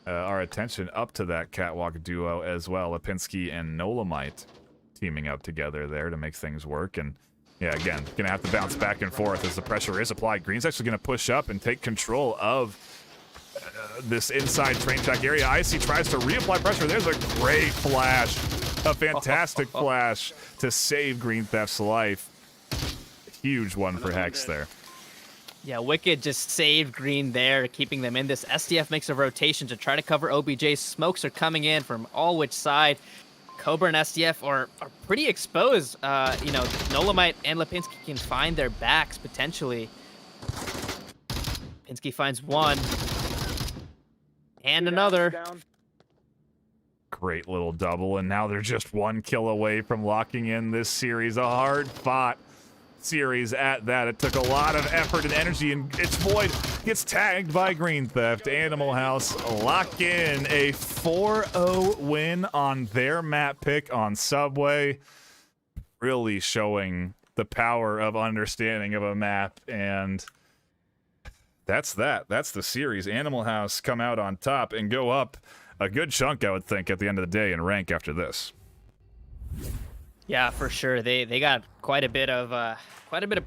our attention up to that catwalk duo as well. Lipinski and Nolamite teaming up together there to make things work. And yeah, again, going to have to bounce back and forth as the pressure is applied. Green's actually going to push up and take control of this inside train track area. Icy tries to reapply pressure. There's a great flash. A fantastic flash to save Green Theft's life. Huge one for Hex there. Yeah, Wicked just saved Green there, keeping them in this. SDF makes a rotation to try to cover OBJ. Smokes are coming in from all which side. Cobra and SDF are pretty exposed. Nolamite and Lipinski can find their backs potentially. Lipinski finds one. And another. Great little double, and now they're just 1 kill away from locking in this series. A hard-fought series at that. It took a lot of effort and energy, and it's Void gets tagged by Green Theft. Animal House lock in a 4-0 win on their map pick on Subway. Really showing the power of understanding of a map, and That's the series. Animal House come out on top and go up a good chunk, I would think, at the end of the day in rank after this. Yeah, for sure. They got quite a bit of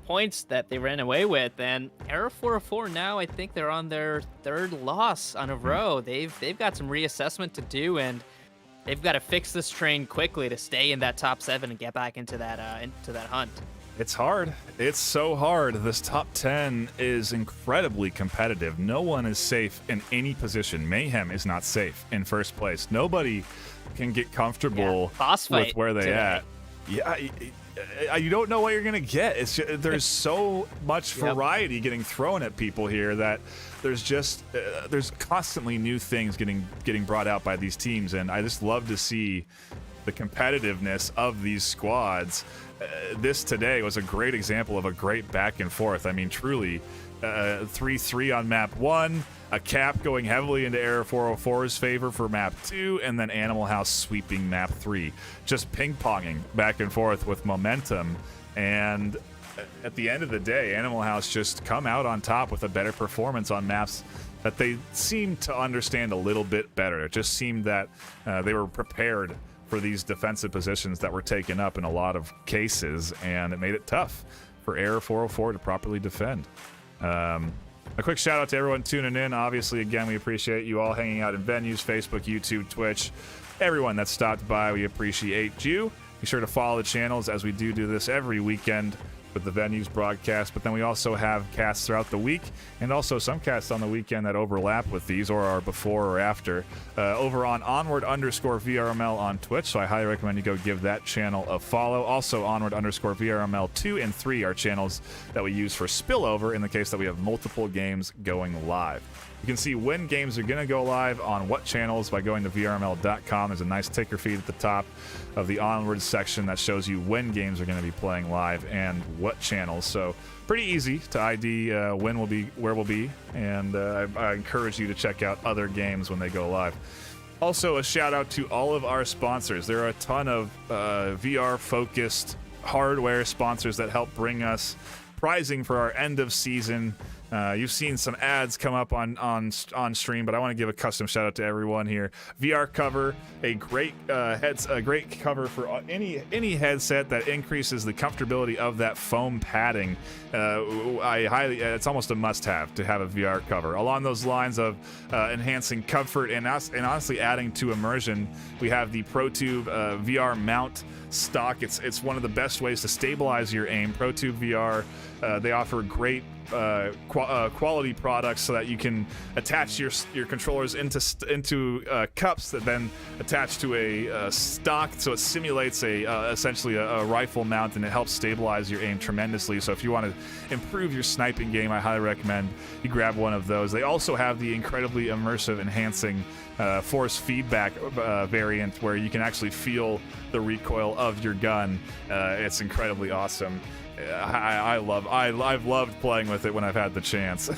points that they ran away with, and Error 404 now, I think they're on their third loss on a row. They've got some reassessment to do, and they've got to fix this train quickly to stay in that top 7 and get back into that hunt. It's hard. It's so hard. This top 10 is incredibly competitive. No one is safe in any position. Mayhem is not safe in first place. Nobody can get comfortable with where they at. Yeah, you don't know what you're gonna get. It's just, there's so much variety getting thrown at people here that there's just there's constantly new things getting brought out by these teams, and I just love to see the competitiveness of these squads. This today was a great example of a great back and forth. I mean, truly, 3-3 on map 1, a cap going heavily into Error 404's favor for map 2, and then Animal House sweeping map 3. Just ping-ponging back and forth with momentum, and at the end of the day, Animal House just come out on top with a better performance on maps that they seemed to understand a little bit better. It just seemed that they were prepared for these defensive positions that were taken up in a lot of cases, and it made it tough for Error 404 to properly defend. A quick shout out to everyone tuning in. Obviously, again, we appreciate you all hanging out in venues, Facebook, YouTube, Twitch, everyone that stopped by. We appreciate you. Be sure to follow the channels, as we do this every weekend with the venues broadcast, but then we also have casts throughout the week, and also some casts on the weekend that overlap with these or are before or after, over on Onward_VRML on Twitch. So I highly recommend you go give that channel a follow. Also, Onward_VRML 2 and 3 are channels that we use for spillover in the case that we have multiple games going live. You can see when games are going to go live on what channels by going to VRML.com. There's a nice ticker feed at the top of the Onward section that shows you when games are going to be playing live and what channels. So pretty easy to ID when we'll be, where we'll be, and I encourage you to check out other games when they go live. Also, a shout out to all of our sponsors. There are a ton of VR-focused hardware sponsors that help bring us prizing for our end of season. You've seen some ads come up on stream, but I want to give a custom shout out to everyone here. VR Cover, a great cover for any headset that increases the comfortability of that foam padding. It's almost a must-have to have a VR cover. Along those lines of enhancing comfort and honestly adding to immersion, we have the ProTube VR mount stock. It's one of the best ways to stabilize your aim. ProTube VR, they offer great quality products so that you can attach your controllers into cups that then attach to a stock, so it simulates essentially a rifle mount, and it helps stabilize your aim tremendously. So if you want to improve your sniping game, I highly recommend you grab one of those. They also have the incredibly immersive enhancing force feedback variant where you can actually feel the recoil of your gun. It's incredibly awesome. I've loved playing with it when I've had the chance.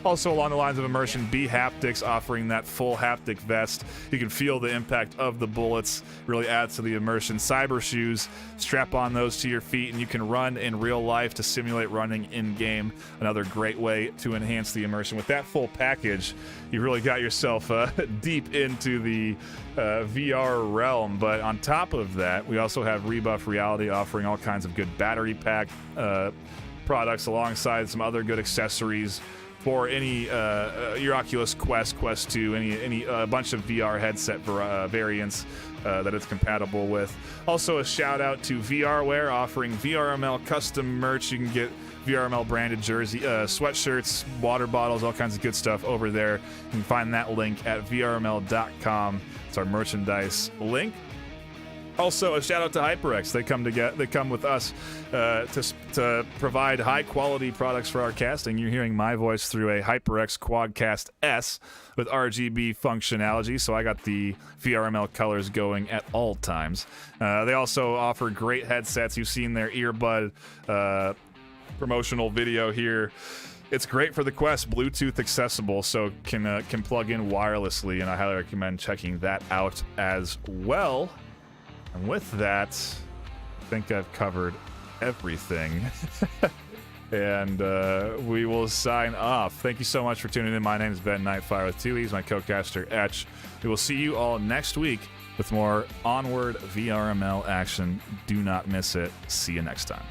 Also, along the lines of immersion, B Haptics offering that full haptic vest. You can feel the impact of the bullets, really adds to the immersion. Cyber shoes, strap on those to your feet, and you can run in real life to simulate running in game. Another great way to enhance the immersion. With that full package, you really got yourself deep into the VR realm. But on top of that, we also have Rebuff Reality offering all kinds of good battery pack products alongside some other good accessories for any your Oculus Quest 2, any bunch of VR headset variants that it's compatible with. Also, a shout out to VRware offering VRML custom merch. You can get VRML branded jersey, sweatshirts, water bottles, all kinds of good stuff over there. You can find that link at vrml.com. It's our merchandise link. Also, a shout out to HyperX. They come with us to provide high quality products for our casting. You're hearing my voice through a HyperX Quadcast S with RGB functionality, so I got the VRML colors going at all times. They also offer great headsets. You've seen their earbud promotional video here. It's great for the Quest, Bluetooth accessible, so can plug in wirelessly, and I highly recommend checking that out as well. And with that, I think I've covered everything. And we will sign off. Thank you so much for tuning in. My name is Ben Nightfire with 2 E's, my co-caster Etch. We will see you all next week with more Onward VRML action. Do not miss it. See you next time.